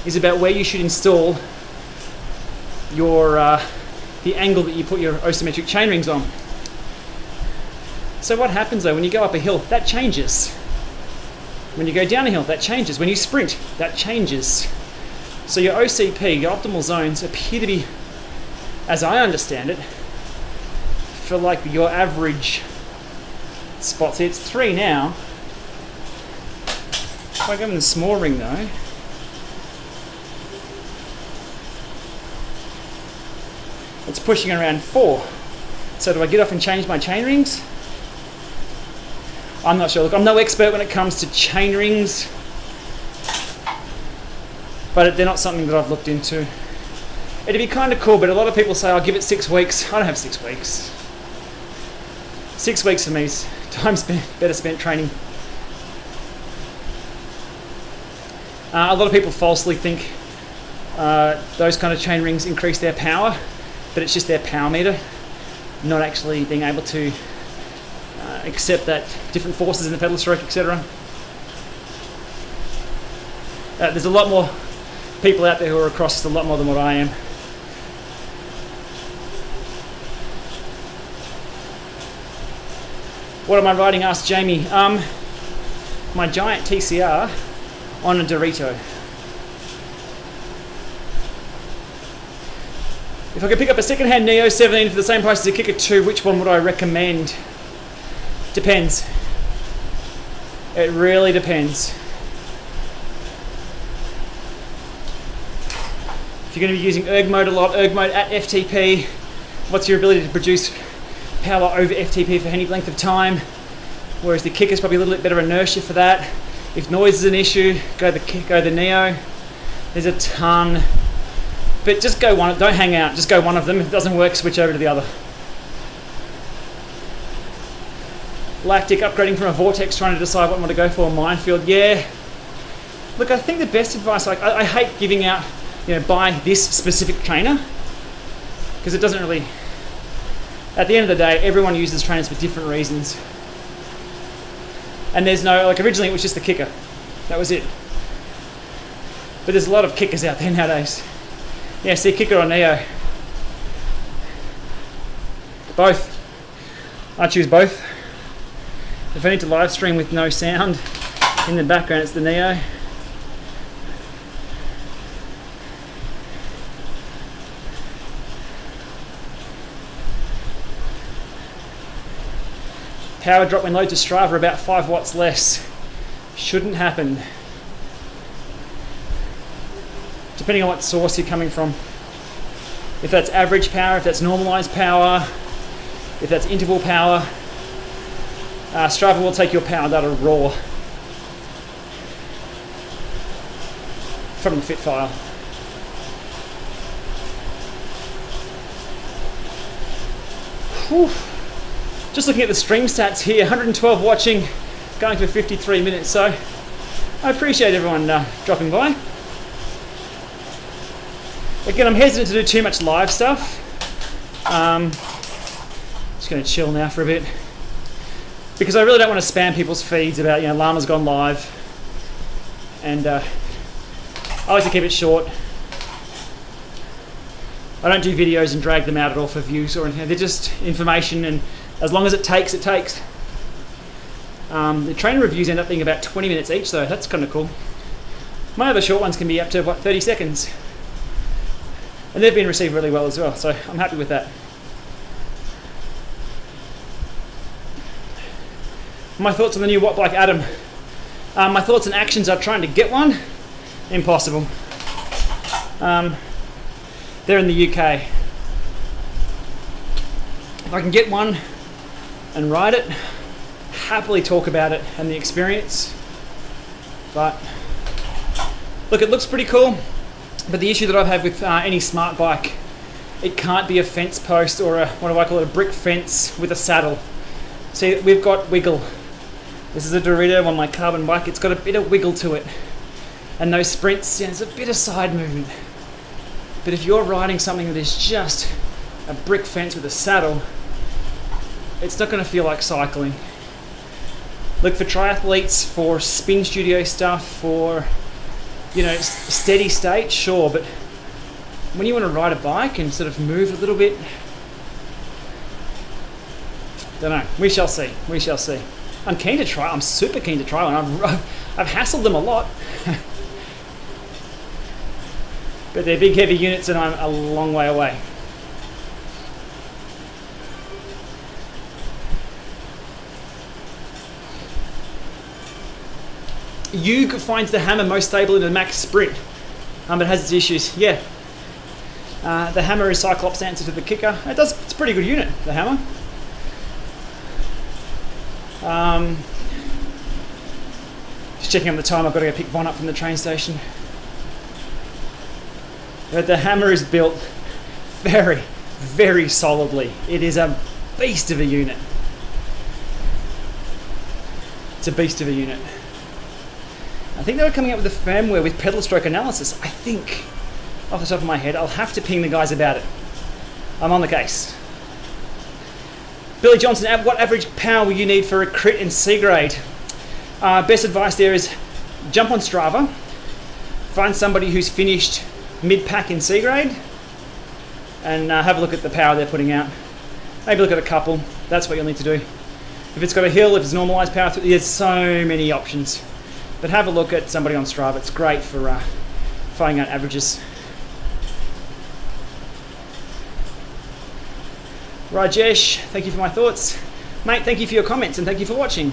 is about where you should install your the angle that you put your asymmetric chainrings on. So what happens though, when you go up a hill, that changes. When you go down a hill, that changes. When you sprint, that changes. So your OCP, your optimal zones, appear to be, as I understand it, for like your average spots. See, it's 3 now. If I go in the small ring though, it's pushing around 4. So do I get off and change my chain rings? I'm not sure. Look, I'm no expert when it comes to chain rings, but they're not something that I've looked into. It'd be kind of cool, but a lot of people say I'll give it 6 weeks. I don't have 6 weeks. 6 weeks for me is time spent, better spent training. A lot of people falsely think those kind of chain rings increase their power, but it's just their power meter, not actually being able to accept that different forces in the pedal stroke, etc. There's a lot more people out there who are across this a lot more than what I am. What am I riding? Asked Jamie. My giant TCR on a Dorito. If I could pick up a second-hand Neo 17 for the same price as a Kicker 2, which one would I recommend? Depends. It really depends. If you're going to be using erg mode a lot, erg mode at FTP, what's your ability to produce power over FTP for any length of time? Whereas the Kicker's probably a little bit better inertia for that. If noise is an issue, go the Neo. There's a ton. But just go one, don't hang out, just go one of them. If it doesn't work, switch over to the other. Lactic, upgrading from a Vortex, trying to decide what I want to go for. Minefield, yeah. Look, I think the best advice, like I hate giving out, buy this specific trainer, because it doesn't really, at the end of the day, everyone uses trainers for different reasons. And there's no, like originally it was just the Kicker. That was it. But there's a lot of Kickers out there nowadays. Yeah, see, Kicker or Neo. Both. I choose both. If I need to live stream with no sound in the background, it's the Neo. Power drop when load to Strava about 5 watts less. Shouldn't happen. Depending on what source you're coming from. If that's average power, if that's normalized power, if that's interval power, Strava will take your power data raw from the fit file. Whew. Just looking at the stream stats here, 112 watching, going for 53 minutes, so I appreciate everyone dropping by. Again, I'm hesitant to do too much live stuff. Just going to chill now for a bit, because I really don't want to spam people's feeds about, Lama's gone live, and I like to keep it short. I don't do videos and drag them out at all for views or anything. They're just information, and as long as it takes, it takes. The trainer reviews end up being about 20 minutes each though, that's kind of cool. My other short ones can be up to, 30 seconds. And they've been received really well as well, so I'm happy with that. My thoughts on the new Watt Bike Atom. My thoughts and actions are trying to get one. Impossible. They're in the UK. If I can get one and ride it, happily talk about it and the experience. But look, it looks pretty cool. But the issue that I've had with any smart bike It can't be a fence post or what do I call it, a brick fence with a saddle. See, we've got wiggle. This is a Dorito on my carbon bike. It's got a bit of wiggle to it. And those sprints, there's a bit of side movement. But if you're riding something that is just a brick fence with a saddle, it's not going to feel like cycling. Look, for triathletes, for spin studio stuff, for, you know, steady state, sure, but when you want to ride a bike and sort of move a little bit, don't know. We shall see. We shall see. I'm keen to try. I'm super keen to try one. I've hassled them a lot. But they're big, heavy units and I'm a long way away. Yug finds the hammer most stable in the max sprint, but has its issues. Yeah. The hammer is Cyclops' answer to the kicker. It's a pretty good unit, the hammer. Just checking on the time, I've got to go pick Von up from the train station. But the hammer is built very, very solidly. It is a beast of a unit. It's a beast of a unit. I think they were coming out with the firmware with pedal stroke analysis. I think, off the top of my head, I'll have to ping the guys about it. I'm on the case. Billy Johnson, what average power will you need for a crit in C grade? Best advice there is jump on Strava, find somebody who's finished mid-pack in C grade, and have a look at the power they're putting out. Maybe look at a couple. That's what you'll need to do. If it's got a hill, if it's normalized power, there's so many options. But have a look at somebody on Strava. It's great for finding out averages. Rajesh, thank you for my thoughts. Mate, thank you for your comments and thank you for watching.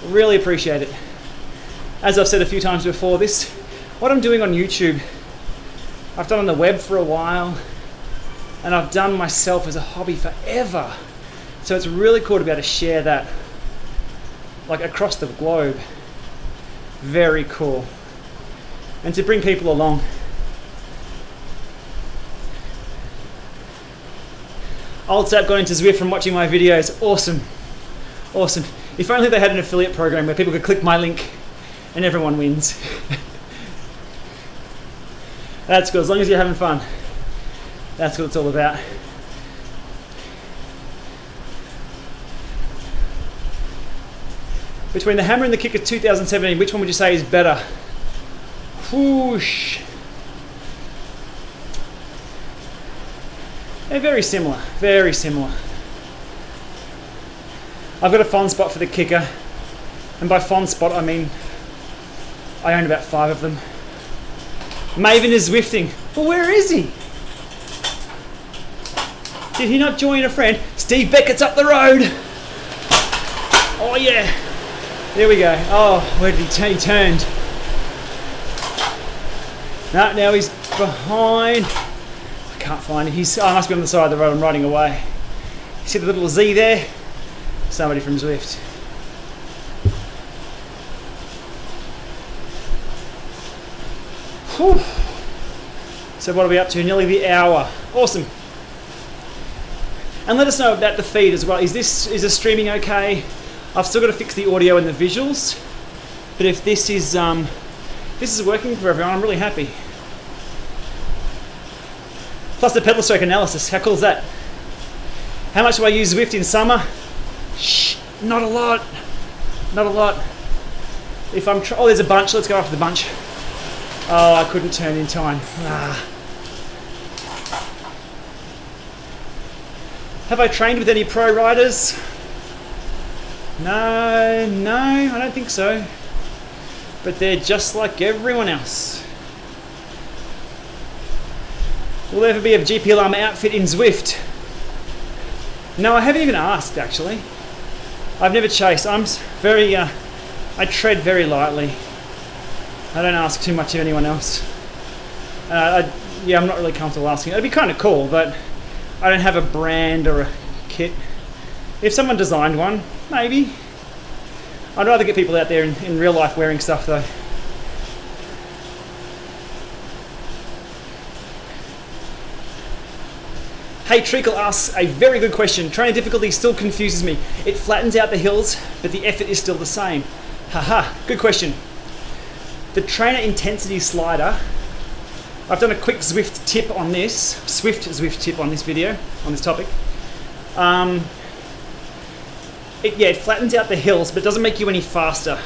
Really appreciate it. As I've said a few times before, what I'm doing on YouTube, I've done on the web for a while, and I've done myself as a hobby forever. So it's really cool to be able to share that, like, across the globe. Very cool. And to bring people along. Old Sap got into Zwift from watching my videos. Awesome. Awesome. If only they had an affiliate program where people could click my link and everyone wins. That's good, as long as you're having fun. That's what it's all about. Between the hammer and the kicker 2017, which one would you say is better? Whoosh. They're very similar, very similar. I've got a fond spot for the kicker, and by fond spot I mean I own about 5 of them. Maven is Zwifting. Well, where is he? Did he not join a friend? Steve Beckett's up the road. Oh yeah. There we go. Oh, where did he turn? He turned. No, now he's behind. I can't find him. I must be on the side of the road. I'm riding away. You see the little Z there? Somebody from Zwift. Whew. So what are we up to? Nearly the hour. Awesome. And let us know about the feed as well. Is the streaming okay? I've still got to fix the audio and the visuals, but if this is working for everyone, I'm really happy. Plus the pedal stroke analysis. How cool is that? How much do I use Zwift in summer? Shh, not a lot. Not a lot. If I'm oh, there's a bunch. Let's go after the bunch. Oh, I couldn't turn in time. Ah. Have I trained with any pro riders? No, I don't think so. But they're just like everyone else. Will there ever be a GPLama outfit in Zwift? No, I haven't even asked actually. I've never chased. I'm very, I tread very lightly. I don't ask too much of anyone else. Yeah, I'm not really comfortable asking. It'd be kind of cool, but I don't have a brand or a kit. If someone designed one, maybe. I'd rather get people out there in real life wearing stuff though. Hey, Treacle asks a very good question. Trainer difficulty still confuses me. It flattens out the hills, but the effort is still the same. Haha, good question. The trainer intensity slider, I've done a quick Zwift tip on this, Zwift tip on this video, on this topic. It flattens out the hills, but it doesn't make you any faster.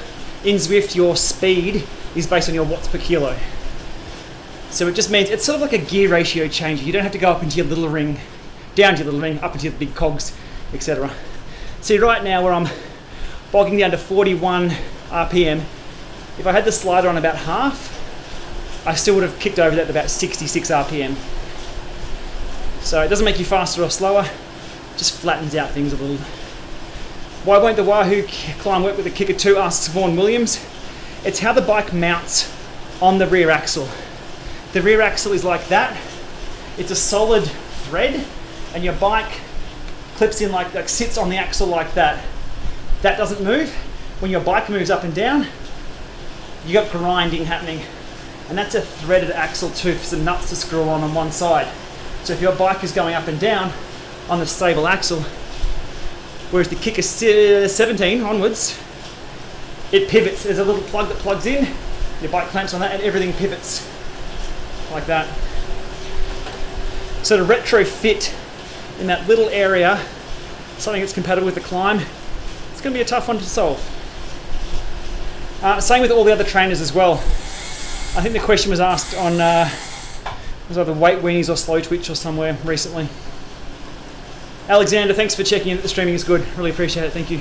In Zwift, your speed is based on your watts per kilo. So it just means it's sort of like a gear ratio change. You don't have to go up into your little ring, down to your little ring, up into your big cogs, etc. See, right now where I'm bogging down to 41 RPM, if I had the slider on about half, I still would have kicked over that at about 66 RPM. So it doesn't make you faster or slower, just flattens out things a little. Why won't the Wahoo climb work with the Kicker 2, asks Vaughan Williams. It's how the bike mounts on the rear axle. The rear axle is like that. It's a solid thread, and your bike clips in like sits on the axle like that. That doesn't move. When your bike moves up and down, you got grinding happening. And that's a threaded axle too for some nuts to screw on one side. So if your bike is going up and down on the stable axle, whereas the Kicker 17 onwards, it pivots. There's a little plug that plugs in, your bike clamps on that, and everything pivots like that. So to retrofit in that little area something that's compatible with the climb, it's going to be a tough one to solve. Same with all the other trainers as well. I think the question was asked on was either Weight Weenies or Slow Twitch or somewhere recently. Alexander, thanks for checking in that the streaming is good. Really appreciate it, thank you.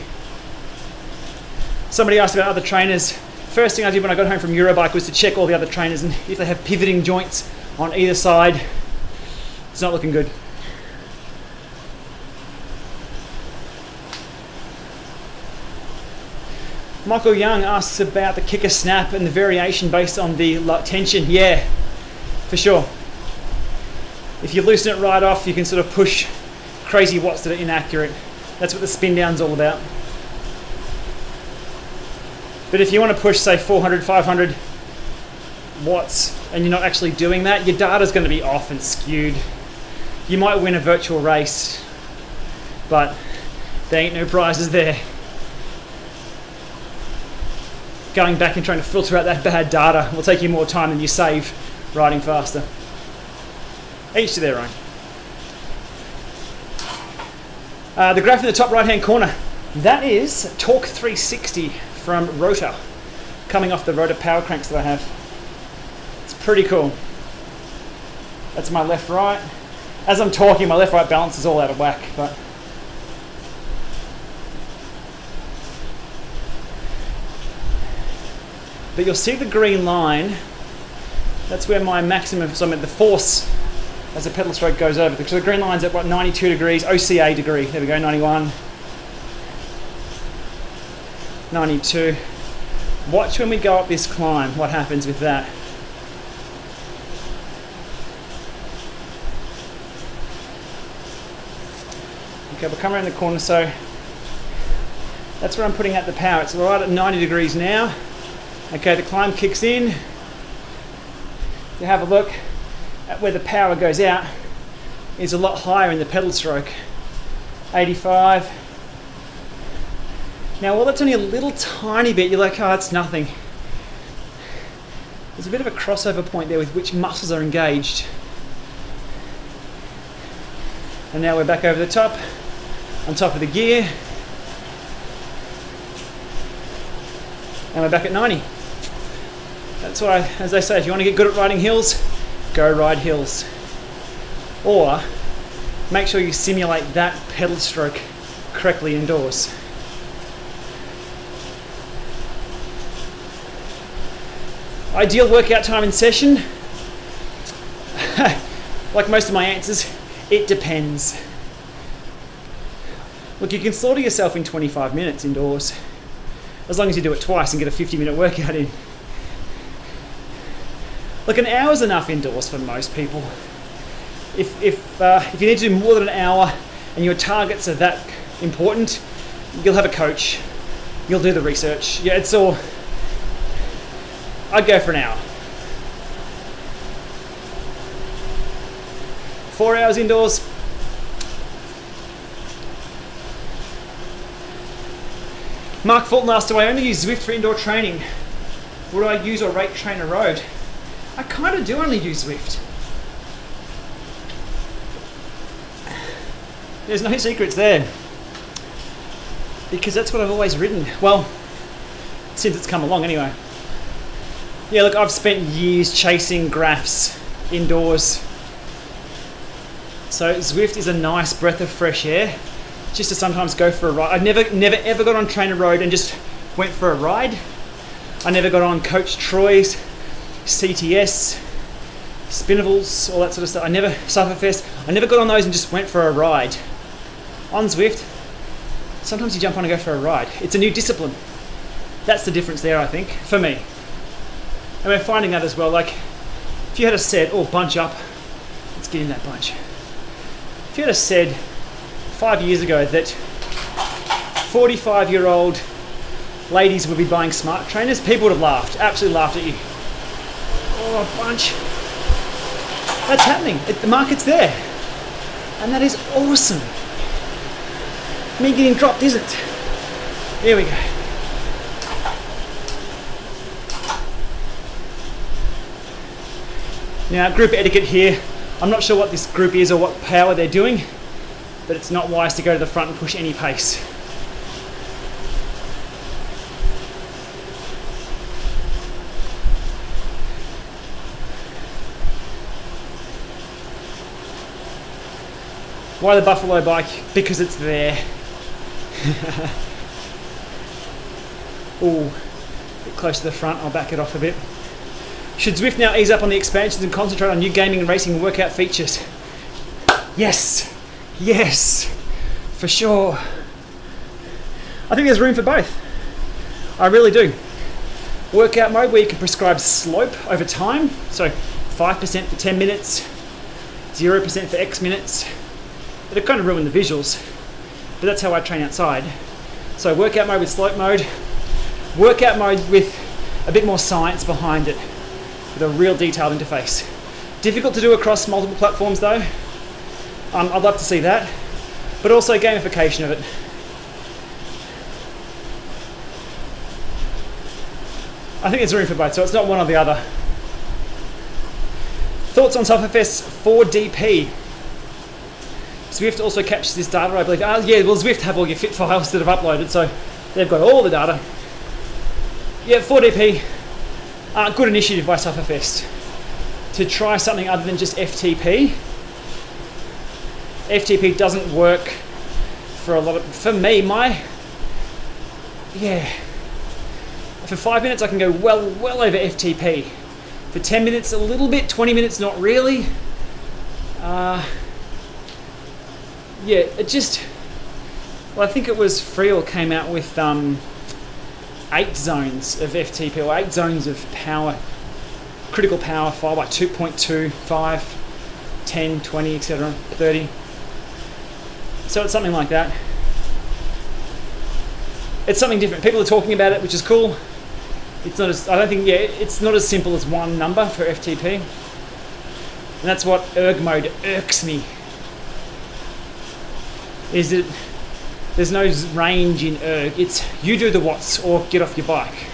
Somebody asked about other trainers. First thing I did when I got home from Eurobike was to check all the other trainers, and if they have pivoting joints on either side, it's not looking good. Michael Young asks about the Kicker snap and the variation based on the tension. Yeah, for sure. If you loosen it right off, you can sort of push crazy watts that are inaccurate. That's what the spin down's all about. But if you want to push, say, 400, 500 watts and you're not actually doing that, your data's going to be off and skewed. You might win a virtual race, but there ain't no prizes there. Going back and trying to filter out that bad data will take you more time than you save riding faster. Each to their own. The graph in the top right hand corner, that is Torque 360 from Rotor, coming off the Rotor power cranks that I have. It's pretty cool. That's my left right. As I'm talking, my left right balance is all out of whack, but you'll see the green line. That's where my maximum, so I'm at the force as the pedal stroke goes over. So the green line's at what, 92 degrees, OCA degree. There we go, 91, 92. Watch when we go up this climb, what happens with that. Okay, we'll come around the corner, so that's where I'm putting out the power. It's right at 90 degrees now. Okay, the climb kicks in. You have a look at where the power goes out is a lot higher in the pedal stroke. 85. Now, while that's only a little tiny bit, you're like, oh, it's nothing. There's a bit of a crossover point there with which muscles are engaged. And now we're back over the top, on top of the gear. And we're back at 90. That's why, as they say, if you want to get good at riding hills, go ride hills. Or make sure you simulate that pedal stroke correctly indoors. Ideal workout time in session? Like most of my answers, it depends. Look, you can slaughter yourself in 25 minutes indoors, as long as you do it twice and get a 50-minute workout in. Look, an hour's enough indoors for most people. If you need to do more than an hour and your targets are that important, you'll have a coach. You'll do the research. Yeah, it's all. I'd go for an hour. 4 hours indoors, Mark Fulton asked, do I only use Zwift for indoor training? Or do I use or rate Trainer Road? I kind of do only use Zwift. There's no secrets there. Because that's what I've always ridden. Well, since it's come along anyway. Yeah, look, I've spent years chasing graphs indoors. So Zwift is a nice breath of fresh air. Just to sometimes go for a ride. I never ever got on Trainer Road and just went for a ride. I never got on Coach Troy's, CTS, Spinnivals, all that sort of stuff. Sufferfest, I never got on those and just went for a ride. On Zwift, sometimes you jump on and go for a ride. It's a new discipline. That's the difference there, I think, for me. And we're finding that as well. Like, if you had a said, oh, bunch up, let's get in that bunch. If you had a said 5 years ago that 45-year-old ladies would be buying smart trainers, people would have laughed, absolutely laughed at you. Oh, a bunch. That's happening. The market's there. And that is awesome. Me getting dropped isn't. Here we go. Now, group etiquette here. I'm not sure what this group is or what power they're doing, but it's not wise to go to the front and push any pace. Why the buffalo bike? Because it's there. Ooh, a bit close to the front, I'll back it off a bit. Should Zwift now ease up on the expansions and concentrate on new gaming and racing workout features? Yes, yes, for sure. I think there's room for both. I really do. Workout mode where you can prescribe slope over time. So 5% for 10 minutes, 0% for X minutes. It'll kind of ruin the visuals, but that's how I train outside. So workout mode with slope mode, workout mode with a bit more science behind it, with a real detailed interface. Difficult to do across multiple platforms though. I'd love to see that, but also gamification of it. I think there's room for both, so it's not one or the other. Thoughts on Sufferfest 4DP? Zwift also captures this data, I believe. Yeah, well, Zwift have all your fit files that have uploaded, so they've got all the data. Yeah, 4DP, good initiative by Sufferfest to try something other than just FTP. FTP doesn't work for a lot of, for me, for 5 minutes I can go well over FTP. For 10 minutes a little bit, 20 minutes not really. Yeah, it just, well, I think it was Friel came out with 8 zones of FTP, or 8 zones of power, critical power file by 2.2, 5, 10, 20, etc., 30. So it's something like that. It's something different. People are talking about it, which is cool. It's not as, I don't think, yeah, it's not as simple as one number for FTP. And that's what erg mode irks me. Is that there's no range in erg. It's you do the watts or get off your bike.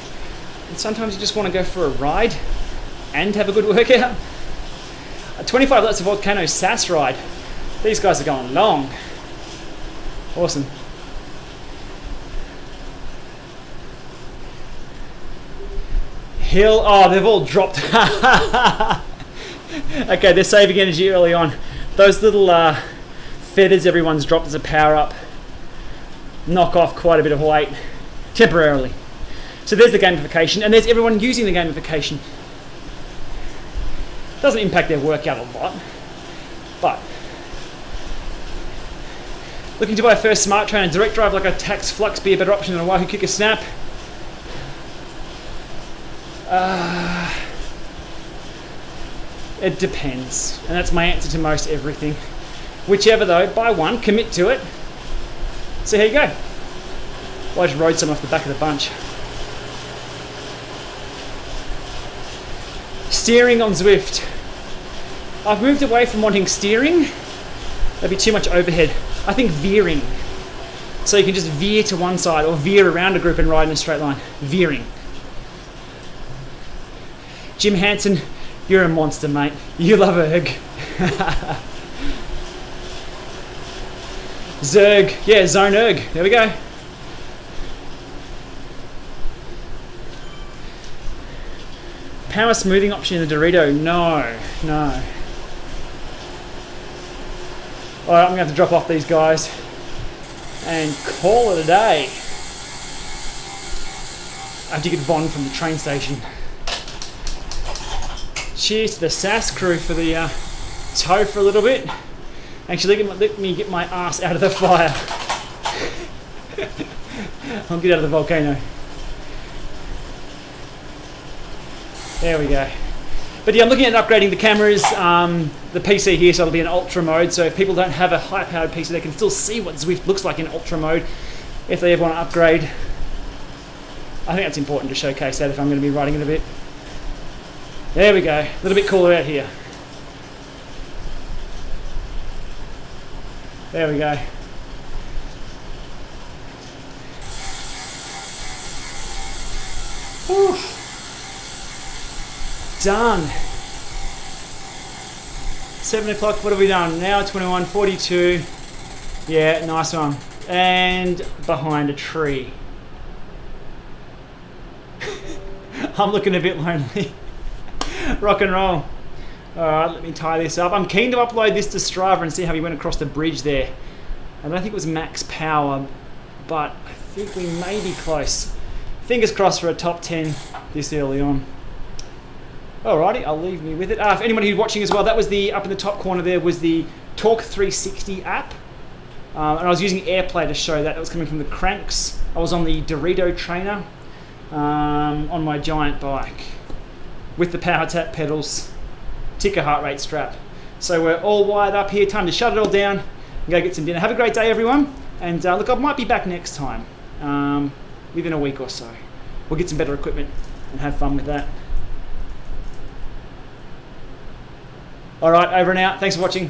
And sometimes you just want to go for a ride and have a good workout. A 25 laps of Volcano SAS ride. These guys are going long. Awesome. Hill, oh, they've all dropped. Okay, they're saving energy early on. Those little feathers everyone's dropped as a power up knock off quite a bit of weight temporarily. So there's the gamification, and there's everyone using the gamification. Doesn't impact their workout a lot, but looking to buy a first smart trainer, direct drive like a Tax Flux be a better option than a Wahoo Kicker Snap? It depends, and that's my answer to most everything. Whichever though, buy one, commit to it, see how you go. Well, I just rode some off the back of the bunch. Steering on Zwift. I've moved away from wanting steering. That'd be too much overhead. I think veering. So you can just veer to one side or veer around a group and ride in a straight line. Veering. Jim Hansen, you're a monster, mate. You love erg. Zerg, yeah, zone erg. There we go. Power smoothing option in the Dorito? No, no. Alright, I'm going to have to drop off these guys and call it a day. I have to get Bond from the train station. Cheers to the SAS crew for the tow for a little bit. Actually, let me get my ass out of the fire. I'll get out of the volcano. There we go. But yeah, I'm looking at upgrading the cameras, the PC here, so it'll be in ultra mode. So if people don't have a high-powered PC, they can still see what Zwift looks like in ultra mode if they ever want to upgrade. I think that's important to showcase that if I'm going to be riding it a bit. There we go. A little bit cooler out here. There we go. Whew. Done. 7 o'clock, what have we done? Now 21:42. Yeah, nice one. And behind a tree. I'm looking a bit lonely. Rock and roll. Alright, let me tie this up. I'm keen to upload this to Strava and see how we went across the bridge there. I don't think it was max power, but I think we may be close. Fingers crossed for a top 10 this early on. Alrighty, I'll leave me with it. For anybody who's watching as well, that was the, up in the top corner there was the Talk 360 app. And I was using AirPlay to show that. That was coming from the cranks. I was on the Dorito trainer on my giant bike with the power tap pedals, ticker heart rate strap. So we're all wired up here. Time to shut it all down and go get some dinner. Have a great day, everyone. And look, I might be back next time, within a week or so. We'll get some better equipment and have fun with that. All right, over and out. Thanks for watching.